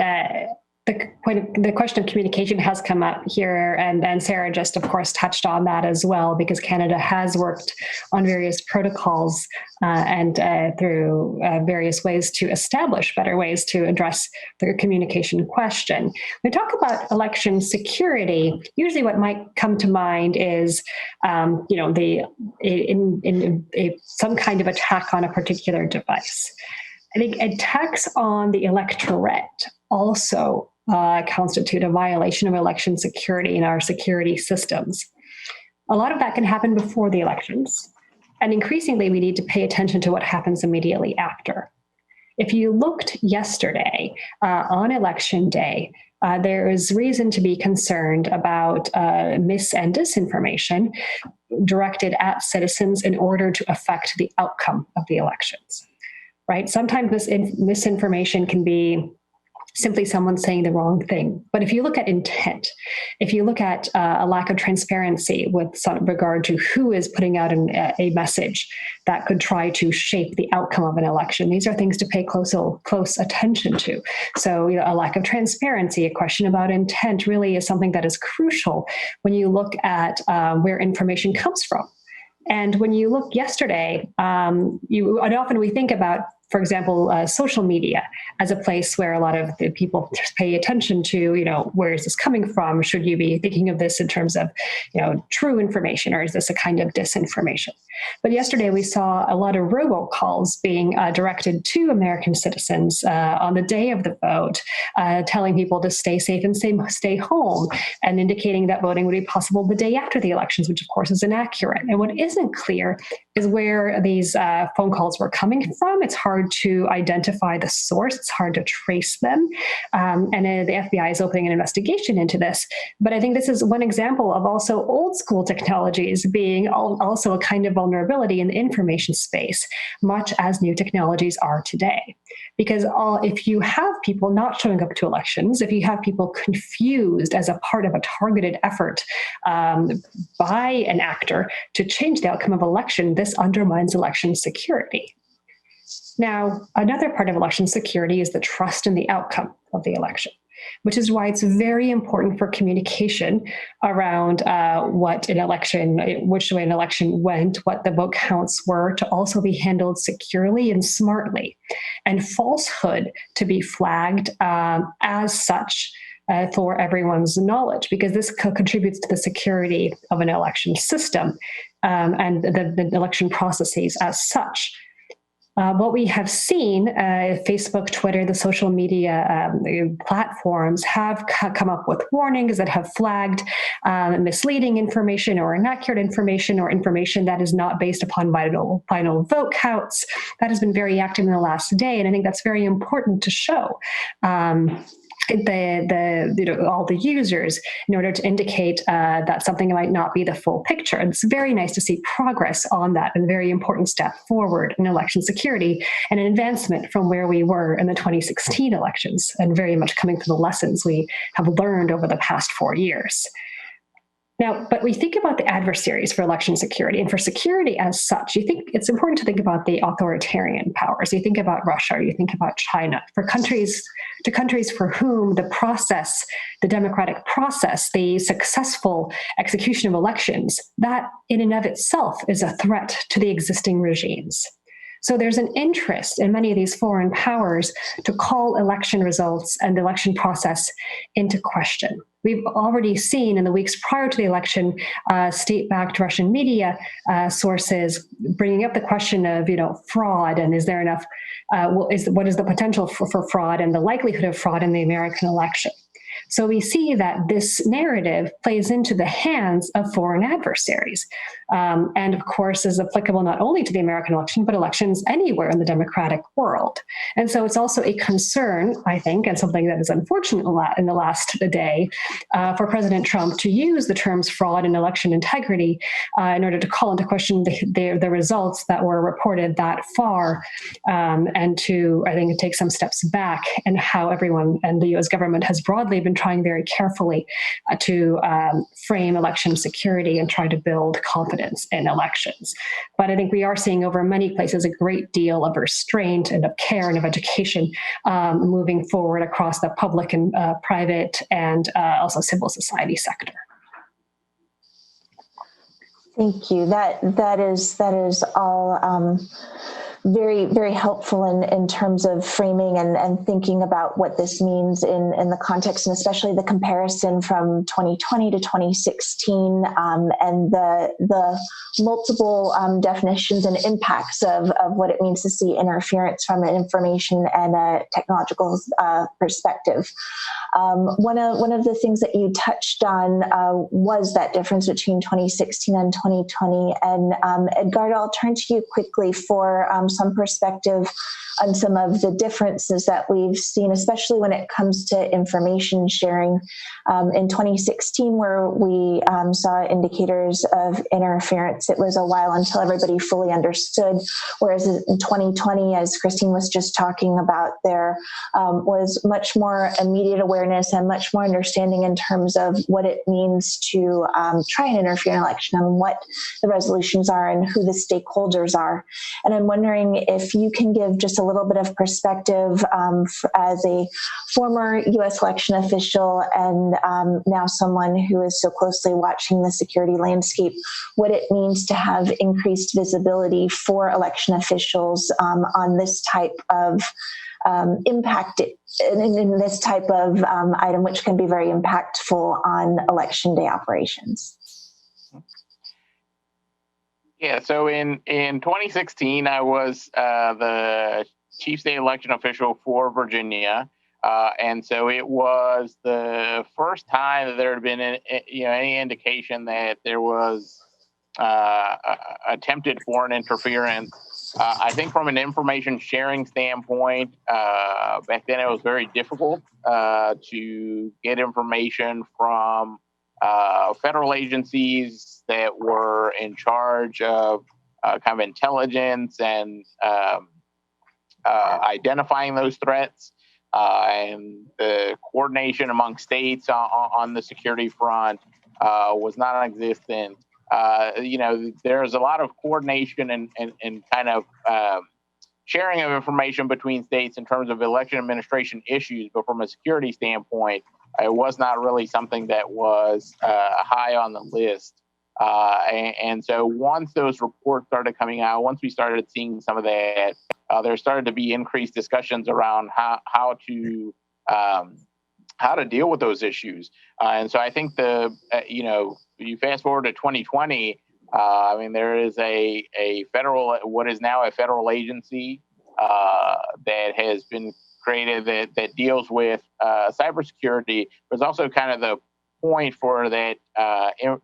the question of communication has come up here, and Sarah just, of course, touched on that as well, because Canada has worked on various protocols and through various ways to establish better ways to address the communication question. When we talk about election security, usually what might come to mind is, some kind of attack on a particular device. I think attacks on the electorate also constitute a violation of election security in our security systems. A lot of that can happen before the elections, and increasingly we need to pay attention to what happens immediately after. If you looked yesterday on election day, there is reason to be concerned about mis and disinformation directed at citizens in order to affect the outcome of the elections. Right? Sometimes misinformation can be simply someone saying the wrong thing. But if you look at intent, if you look at a lack of transparency with some regard to who is putting out a message that could try to shape the outcome of an election, these are things to pay close attention to. So, a lack of transparency, a question about intent really is something that is crucial when you look at where information comes from. And when you look yesterday, often we think about, for example, social media as a place where a lot of the people pay attention to, where is this coming from? Should you be thinking of this in terms of, true information, or is this a kind of disinformation? But yesterday we saw a lot of robocalls being directed to American citizens on the day of the vote, telling people to stay safe and stay home, and indicating that voting would be possible the day after the elections, which of course is inaccurate. And what isn't clear is where these phone calls were coming from. It's hard to identify the source. It's hard to trace them. And the FBI is opening an investigation into this. But I think this is one example of also old school technologies being also a kind of vulnerability in the information space, much as new technologies are today. Because if you have people not showing up to elections, if you have people confused as a part of a targeted effort by an actor to change the outcome of election, this undermines election security. Now, another part of election security is the trust in the outcome of the election, which is why it's very important for communication around which way an election went, what the vote counts were, to also be handled securely and smartly, and falsehood to be flagged as such for everyone's knowledge, because this contributes to the security of an election system and the election processes as such. What we have seen, Facebook, Twitter, the social media platforms have come up with warnings that have flagged misleading information or inaccurate information or information that is not based upon final vote counts. That has been very active in the last day, and I think that's very important to show. All the users in order to indicate that something might not be the full picture. And it's very nice to see progress on that, and a very important step forward in election security and an advancement from where we were in the 2016 elections, and very much coming from the lessons we have learned over the past 4 years. Now, but we think about the adversaries for election security and for security as such. It's important to think about the authoritarian powers. You think about Russia, or you think about China. For countries for whom the process, the democratic process, the successful execution of elections, that in and of itself is a threat to the existing regimes. So there's an interest in many of these foreign powers to call election results and the election process into question. We've already seen in the weeks prior to the election, state-backed Russian media sources bringing up the question of, fraud, and is there enough? What is the potential for fraud and the likelihood of fraud in the American election? So we see that this narrative plays into the hands of foreign adversaries, and of course is applicable not only to the American election, but elections anywhere in the democratic world. And so it's also a concern, I think, and something that is unfortunate in the last day, for President Trump to use the terms fraud and election integrity in order to call into question the results that were reported that far, and to, I think, take some steps back in how everyone and the U.S. government has broadly been trying very carefully to frame election security and try to build confidence in elections. But I think we are seeing over many places a great deal of restraint and of care and of education moving forward across the public and private and also civil society sector. Thank you. That is all very, very helpful in terms of framing and thinking about what this means in the context, and especially the comparison from 2020 to 2016 and the multiple definitions and impacts of what it means to see interference from an information and a technological perspective. One of the things that you touched on was that difference between 2016 and 2020. And Edgardo, I'll turn to you quickly for some perspective on some of the differences that we've seen, especially when it comes to information sharing. In 2016, where we saw indicators of interference, it was a while until everybody fully understood. Whereas in 2020, as Christine was just talking about, there was much more immediate awareness and much more understanding in terms of what it means to try and interfere in an election, and what the resolutions are and who the stakeholders are. And I'm wondering if you can give just a little bit of perspective as a former U.S. election official and now someone who is so closely watching the security landscape, what it means to have increased visibility for election officials on this type of impact in this type of item, which can be very impactful on election day operations. Yeah, so in 2016, I was the chief state election official for Virginia, and so it was the first time that there had been any indication that there was attempted foreign interference. I think from an information sharing standpoint, back then it was very difficult to get information from federal agencies that were in charge of kind of intelligence and identifying those threats. And the coordination among states on the security front was non-existent. There's a lot of coordination and kind of sharing of information between states in terms of election administration issues, but from a security standpoint, it was not really something that was high on the list. And so once those reports started coming out, once we started seeing some of that, there started to be increased discussions around how to deal with those issues. And so I think you fast forward to 2020, there is a federal, what is now a federal agency that has been created that deals with cybersecurity. There's also kind of the point for that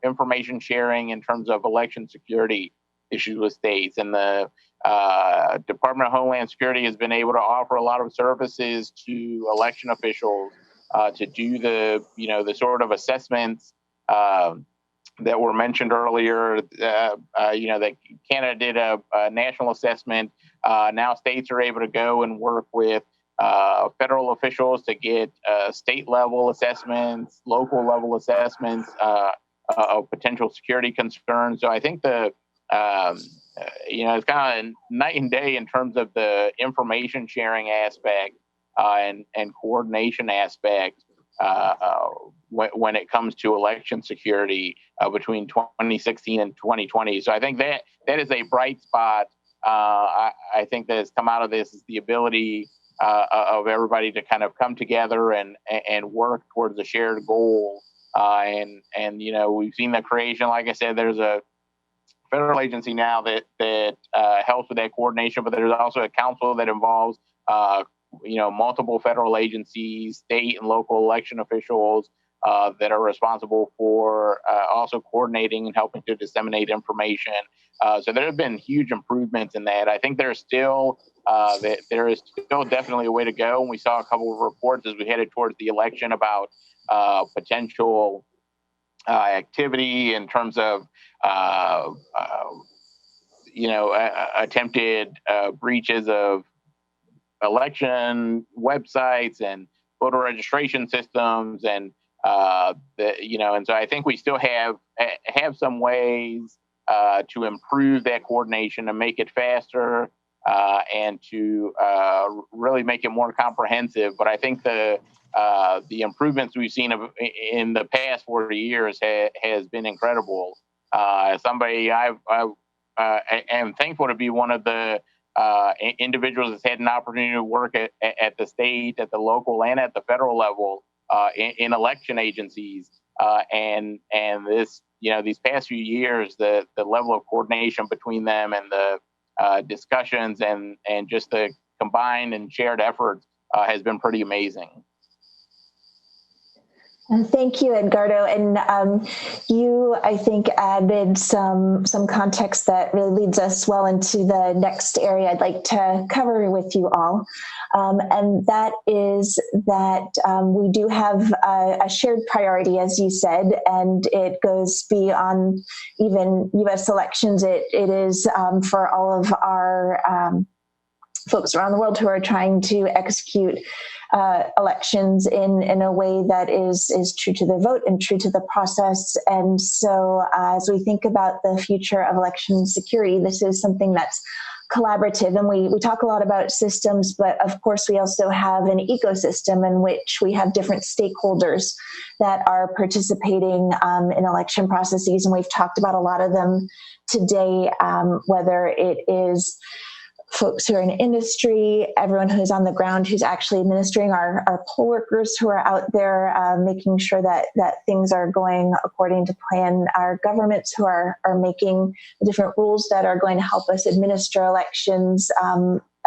information sharing in terms of election security issues with states. And the Department of Homeland Security has been able to offer a lot of services to election officials to do the sort of assessments that were mentioned earlier. That Canada did a national assessment. Now states are able to go and work with federal officials to get state level assessments, local level assessments of potential security concerns. So I think it's kind of night and day in terms of the information sharing aspect and coordination aspect when it comes to election security between 2016 and 2020. So I think that is a bright spot. I think that has come out of this is the ability of everybody to kind of come together and work towards a shared goal. And we've seen the creation, like I said, there's a federal agency now that helps with that coordination, but there's also a council that involves multiple federal agencies, state and local election officials that are responsible for also coordinating and helping to disseminate information. So there have been huge improvements in that. I think there is still definitely a way to go. And we saw a couple of reports as we headed towards the election about potential activity in terms of attempted breaches of election websites and voter registration systems, and and so I think we still have some ways to improve that coordination and make it faster and to really make it more comprehensive. But I think the improvements we've seen in the past 40 years has been incredible. Somebody I am thankful to be one of the individuals that's had an opportunity to work at the state, at the local, and at the federal level in election agencies. And this, these past few years, the level of coordination between them and the discussions and just the combined and shared efforts has been pretty amazing. Thank you, Edgardo. And you, I think, added some context that really leads us well into the next area I'd like to cover with you all. And that is that we do have a shared priority, as you said, and it goes beyond even U.S. elections. It is for all of our folks around the world who are trying to execute elections in a way that is true to the vote and true to the process. And so as we think about the future of election security, this is something that's collaborative. And we talk a lot about systems, but of course we also have an ecosystem in which we have different stakeholders that are participating in election processes. And we've talked about a lot of them today, whether it is folks who are in industry, everyone who's on the ground, who's actually administering, our poll workers who are out there making sure that things are going according to plan, our governments who are making the different rules that are going to help us administer elections,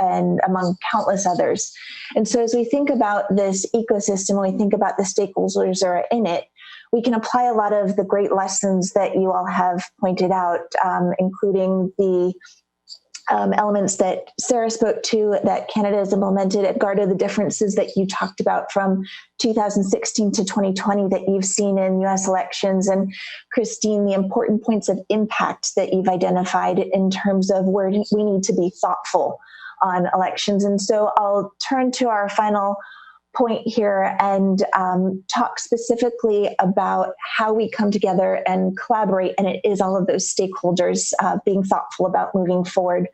and among countless others. And so as we think about this ecosystem, we think about the stakeholders that are in it, we can apply a lot of the great lessons that you all have pointed out, including the elements that Sarah spoke to that Canada has implemented. Edgardo, the differences that you talked about from 2016 to 2020 that you've seen in US elections, and Christine, the important points of impact that you've identified in terms of where we need to be thoughtful on elections. And so I'll turn to our final point here and talk specifically about how we come together and collaborate, and it is all of those stakeholders being thoughtful about moving forward.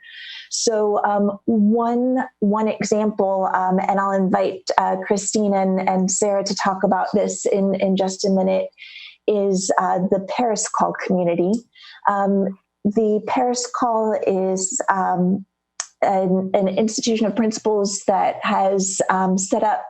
So one example, and I'll invite Christine and Sarah to talk about this in just a minute, is the Paris Call community. The Paris Call is an institution of principles that has set up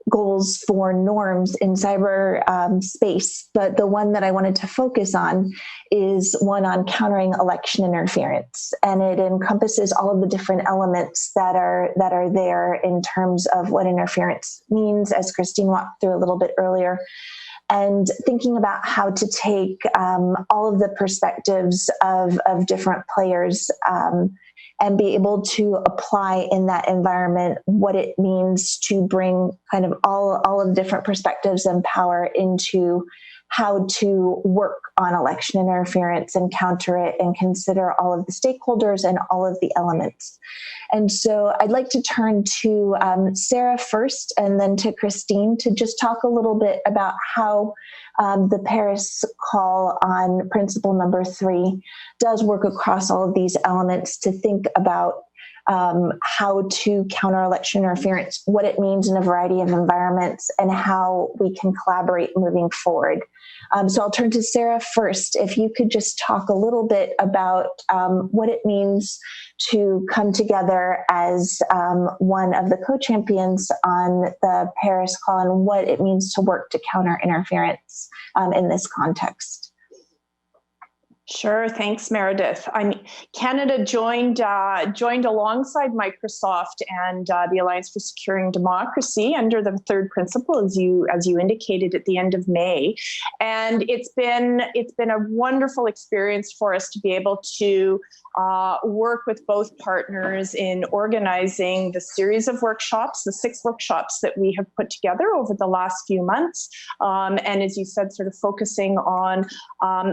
goals for norms in cyber space, but the one that I wanted to focus on is one on countering election interference, and it encompasses all of the different elements that are there in terms of what interference means, as Christine walked through a little bit earlier, and thinking about how to take all of the perspectives of different players and be able to apply in that environment what it means to bring kind of all of the different perspectives and power into how to work on election interference and counter it and consider all of the stakeholders and all of the elements. And so I'd like to turn to Sarah first and then to Christine to just talk a little bit about how the Paris Call on principle number 3 does work across all of these elements to think about how to counter election interference, what it means in a variety of environments, and how we can collaborate moving forward. So I'll turn to Sarah first. If you could just talk a little bit about what it means to come together as one of the co-champions on the Paris Call and what it means to work to counter interference in this context. Sure, thanks, Meredith. Canada joined alongside Microsoft and the Alliance for Securing Democracy under the third principle, as you indicated, at the end of May, and it's been a wonderful experience for us to be able to work with both partners in organizing the series of workshops, the 6 workshops that we have put together over the last few months, and as you said, sort of focusing on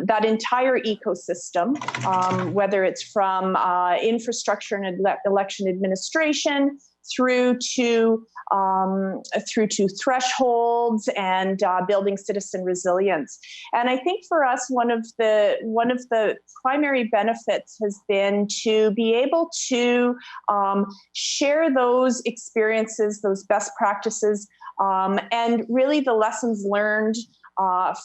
that entire ecosystem, whether it's from infrastructure and election administration through to thresholds and building citizen resilience. And I think for us, one of the primary benefits has been to be able to share those experiences, those best practices, and really the lessons learned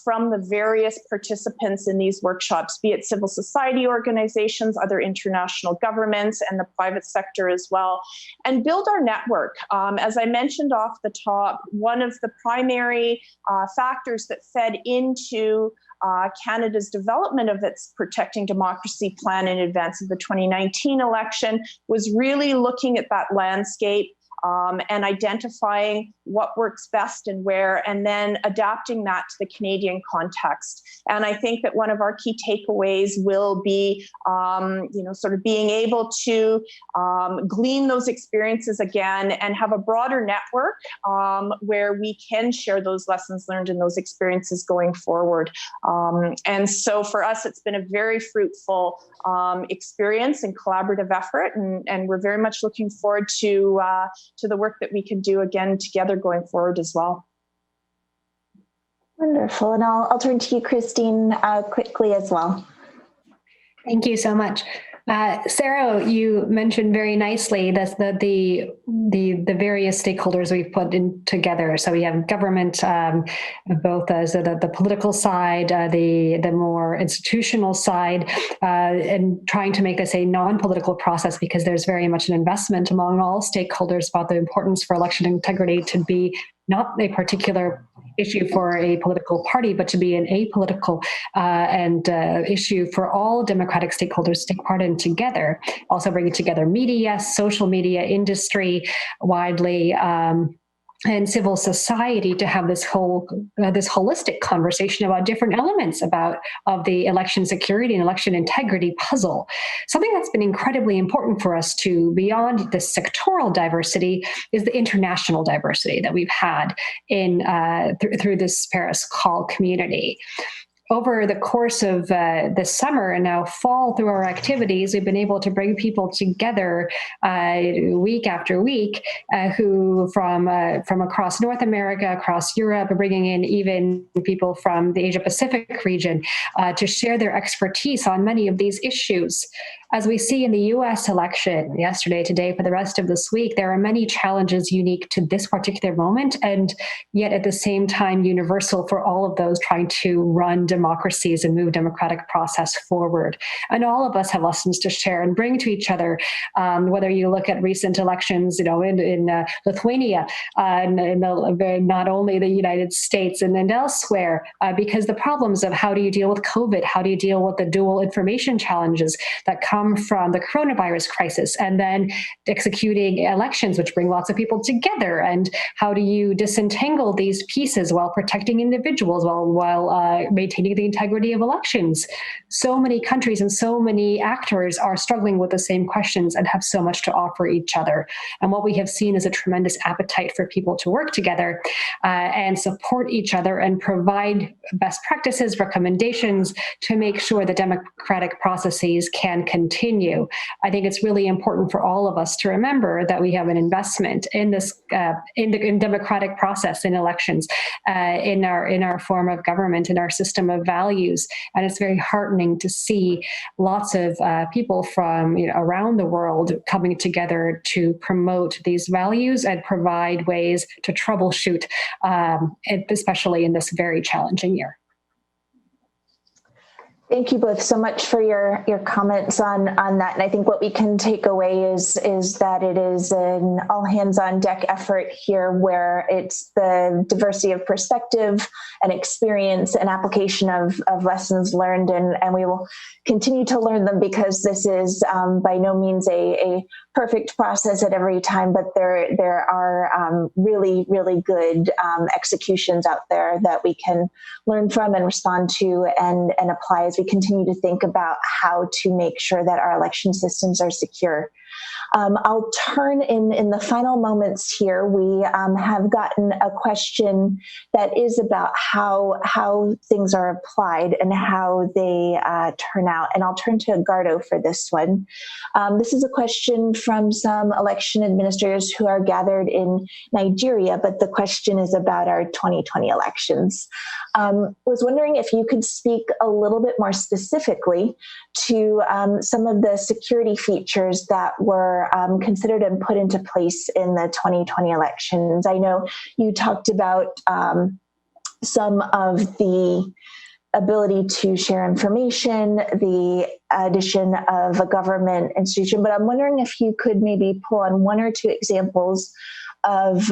from the various participants in these workshops, be it civil society organizations, other international governments, and the private sector as well, and build our network. As I mentioned off the top, one of the primary factors that fed into Canada's development of its Protecting Democracy plan in advance of the 2019 election was really looking at that landscape and identifying what works best and where, and then adapting that to the Canadian context. And I think that one of our key takeaways will be, sort of being able to glean those experiences again and have a broader network where we can share those lessons learned and those experiences going forward. And so for us, it's been a very fruitful experience and collaborative effort, and we're very much looking forward to the work that we can do again together going forward as well. Wonderful. And I'll turn to you, Christine, quickly as well. Thank you so much. Sarah, you mentioned very nicely the various stakeholders we've put in together. So we have government, both as the political side, the more institutional side, and trying to make this a non-political process, because there's very much an investment among all stakeholders about the importance for election integrity to be not a particular issue for a political party, but to be an apolitical issue for all democratic stakeholders to take part in together. Also bringing together media, social media, industry widely, and civil society to have this holistic conversation about different elements of the election security and election integrity puzzle. Something that's been incredibly important for us to, beyond the sectoral diversity, is the international diversity that we've had in through this Paris call community. Over the course of the summer and now fall, through our activities, we've been able to bring people together week after week who from across North America, across Europe, bringing in even people from the Asia Pacific region to share their expertise on many of these issues. As we see in the US election yesterday, today, for the rest of this week, there are many challenges unique to this particular moment, and yet at the same time universal for all of those trying to run democracies and move democratic process forward. And all of us have lessons to share and bring to each other, whether you look at recent elections, in Lithuania, not only the United States and elsewhere, because the problems of how do you deal with COVID, how do you deal with the dual information challenges that come from the coronavirus crisis, and then executing elections, which bring lots of people together, and how do you disentangle these pieces while protecting individuals, while maintaining the integrity of elections. So many countries and so many actors are struggling with the same questions and have so much to offer each other. And what we have seen is a tremendous appetite for people to work together and support each other and provide best practices, recommendations to make sure the democratic processes can continue. I think it's really important for all of us to remember that we have an investment in this, in democratic process, in elections, in our form of government, in our system of values. And it's very heartening to see lots of people from around the world coming together to promote these values and provide ways to troubleshoot, especially in this very challenging year. Thank you both so much for your comments on that. And I think what we can take away is that it is an all hands on deck effort here, where it's the diversity of perspective and experience and application of lessons learned. And we will continue to learn them, because this is by no means a perfect process at every time, but there are really, really good executions out there that we can learn from and respond to and apply as we continue to think about how to make sure that our election systems are secure. I'll turn in the final moments here. We have gotten a question that is about how things are applied and how they turn out. And I'll turn to Gardo for this one. This is a question from some election administrators who are gathered in Nigeria, but the question is about our 2020 elections. Was wondering if you could speak a little bit more specifically to some of the security features that were considered and put into place in the 2020 elections. I know you talked about some of the ability to share information, the addition of a government institution, but I'm wondering if you could maybe pull on one or two examples of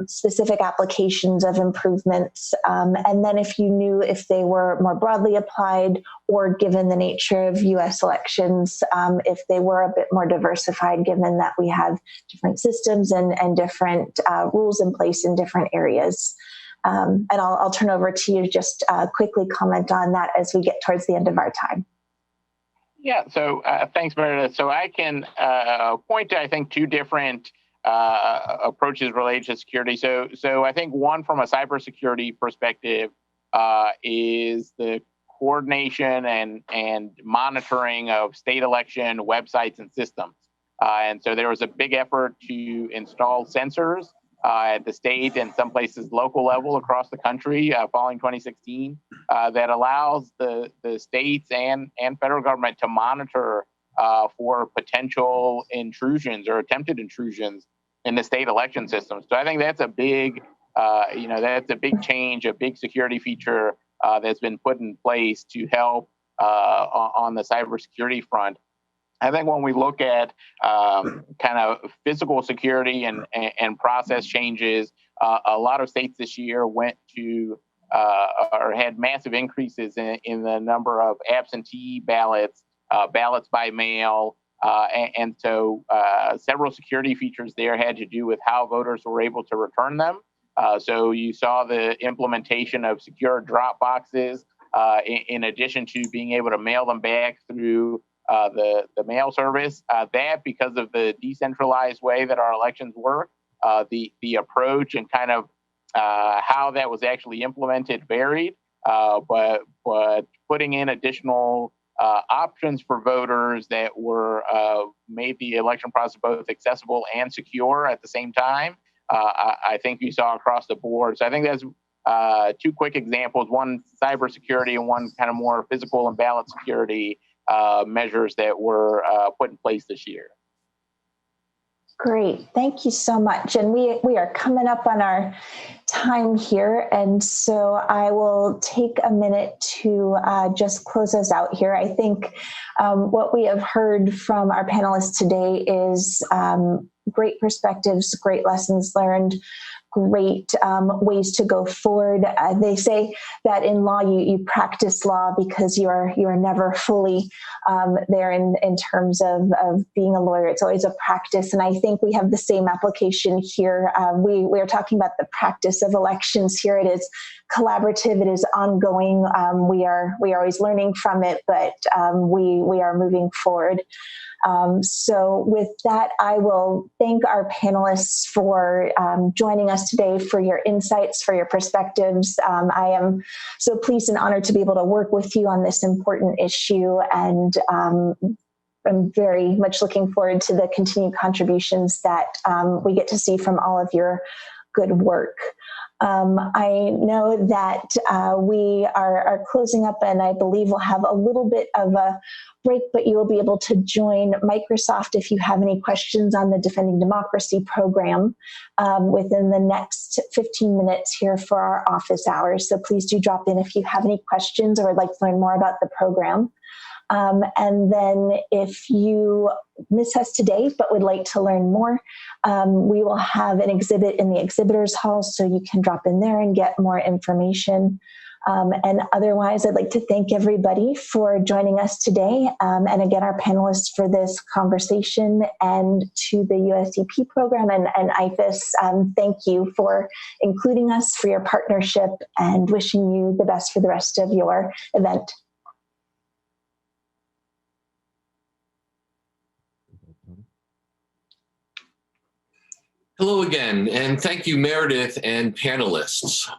specific applications of improvements, and then if you knew if they were more broadly applied, or given the nature of U.S. elections, if they were a bit more diversified, given that we have different systems and different rules in place in different areas. And I'll turn over to you to just quickly comment on that as we get towards the end of our time. Yeah, so thanks, Meredith. So I can point to, I think, two different approaches related to security. So I think one from a cybersecurity perspective is the coordination and monitoring of state election websites and systems. And so there was a big effort to install sensors at the state and some places local level across the country following 2016 that allows the states and federal government to monitor for potential intrusions or attempted intrusions in the state election system. So I think that's a big, that's a big change, a big security feature that's been put in place to help on the cybersecurity front. I think when we look at kind of physical security and process changes, a lot of states this year went to or had massive increases in the number of absentee ballots, ballots by mail, And so several security features there had to do with how voters were able to return them. So you saw the implementation of secure drop boxes in addition to being able to mail them back through the mail service. That, because of the decentralized way that our elections work, the approach and kind of how that was actually implemented varied. But putting in additional options for voters that were made the election process both accessible and secure at the same time, I think you saw across the board. So I think that's two quick examples: one cybersecurity and one kind of more physical and ballot security measures that were put in place this year. Great, thank you so much. And we are coming up on our time here, and so I will take a minute to just close us out here. I think what we have heard from our panelists today is great perspectives, great lessons learned, great ways to go forward. They say that in law you practice law because you are never fully there in terms of being a lawyer. It's always a practice, and I think we have the same application here. We are talking about the practice of elections here. It is collaborative. It is ongoing. We are always learning from it, but we are moving forward. So with that, I will thank our panelists for joining us today, for your insights, for your perspectives. I am so pleased and honored to be able to work with you on this important issue, and I'm very much looking forward to the continued contributions that we get to see from all of your good work. I know that we are closing up, and I believe we'll have a little bit of a break, but you will be able to join Microsoft if you have any questions on the Defending Democracy program within the next 15 minutes here for our office hours. So please do drop in if you have any questions or would like to learn more about the program. And then if you miss us today but would like to learn more, we will have an exhibit in the exhibitors hall, so you can drop in there and get more information. And otherwise, I'd like to thank everybody for joining us today. And again, our panelists for this conversation, and to the USEP program and IFES, thank you for including us, for your partnership, and wishing you the best for the rest of your event. Hello again, and thank you, Meredith and panelists.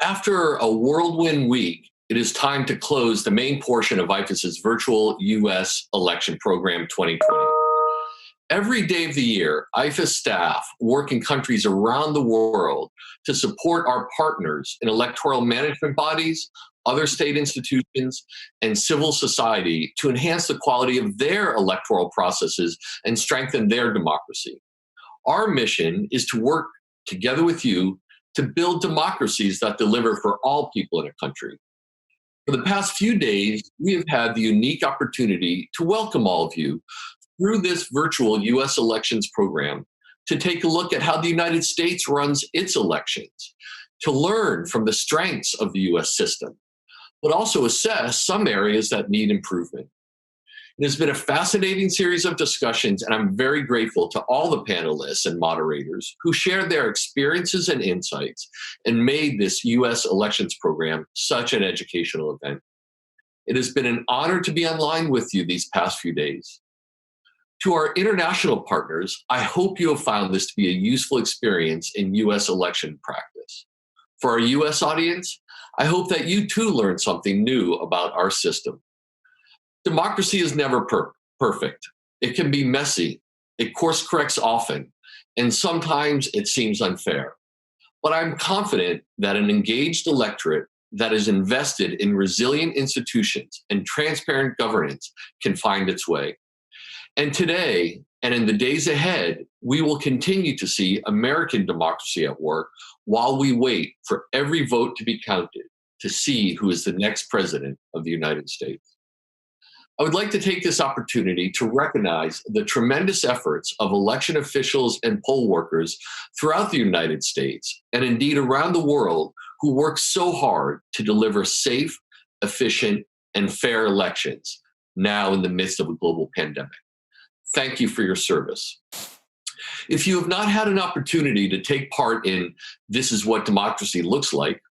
After a whirlwind week, it is time to close the main portion of IFES's virtual U.S. election program 2020. Every day of the year, IFES staff work in countries around the world to support our partners in electoral management bodies, other state institutions, and civil society to enhance the quality of their electoral processes and strengthen their democracy. Our mission is to work together with you to build democracies that deliver for all people in a country. For the past few days, we have had the unique opportunity to welcome all of you through this virtual U.S. elections program to take a look at how the United States runs its elections, to learn from the strengths of the U.S. system, but also assess some areas that need improvement. It has been a fascinating series of discussions, and I'm very grateful to all the panelists and moderators who shared their experiences and insights and made this U.S. elections program such an educational event. It has been an honor to be online with you these past few days. To our international partners, I hope you have found this to be a useful experience in U.S. election practice. For our U.S. audience, I hope that you too learned something new about our system. Democracy is never perfect. It can be messy, it course corrects often, and sometimes it seems unfair. But I'm confident that an engaged electorate that is invested in resilient institutions and transparent governance can find its way. And today, and in the days ahead, we will continue to see American democracy at work while we wait for every vote to be counted to see who is the next president of the United States. I would like to take this opportunity to recognize the tremendous efforts of election officials and poll workers throughout the United States, and indeed around the world, who work so hard to deliver safe, efficient, and fair elections now in the midst of a global pandemic. Thank you for your service. If you have not had an opportunity to take part in This Is What Democracy Looks Like,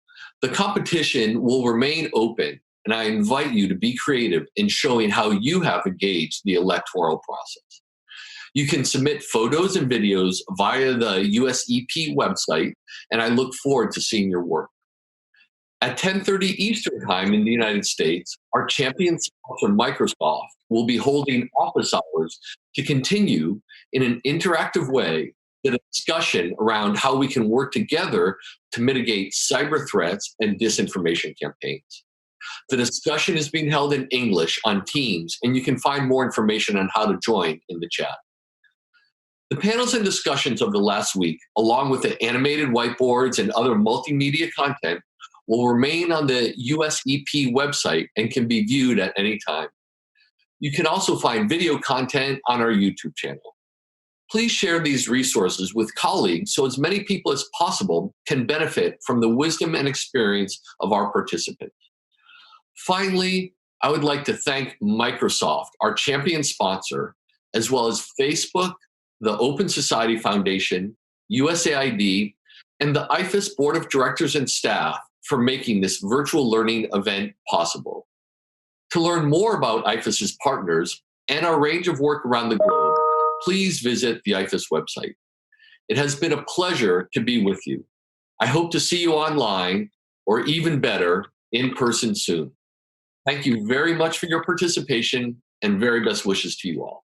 the competition will remain open, and I invite you to be creative in showing how you have engaged the electoral process. You can submit photos and videos via the USEP website, and I look forward to seeing your work. At 10:30 Eastern Time in the United States, our champion sponsor, Microsoft, will be holding office hours to continue in an interactive way the discussion around how we can work together to mitigate cyber threats and disinformation campaigns. The discussion is being held in English on Teams, and you can find more information on how to join in the chat. The panels and discussions of the last week, along with the animated whiteboards and other multimedia content, will remain on the USEP website and can be viewed at any time. You can also find video content on our YouTube channel. Please share these resources with colleagues so as many people as possible can benefit from the wisdom and experience of our participants. Finally, I would like to thank Microsoft, our champion sponsor, as well as Facebook, the Open Society Foundation, USAID, and the IFES Board of Directors and staff for making this virtual learning event possible. To learn more about IFES's partners and our range of work around the globe, please visit the IFES website. It has been a pleasure to be with you. I hope to see you online, or even better, in person soon. Thank you very much for your participation, and very best wishes to you all.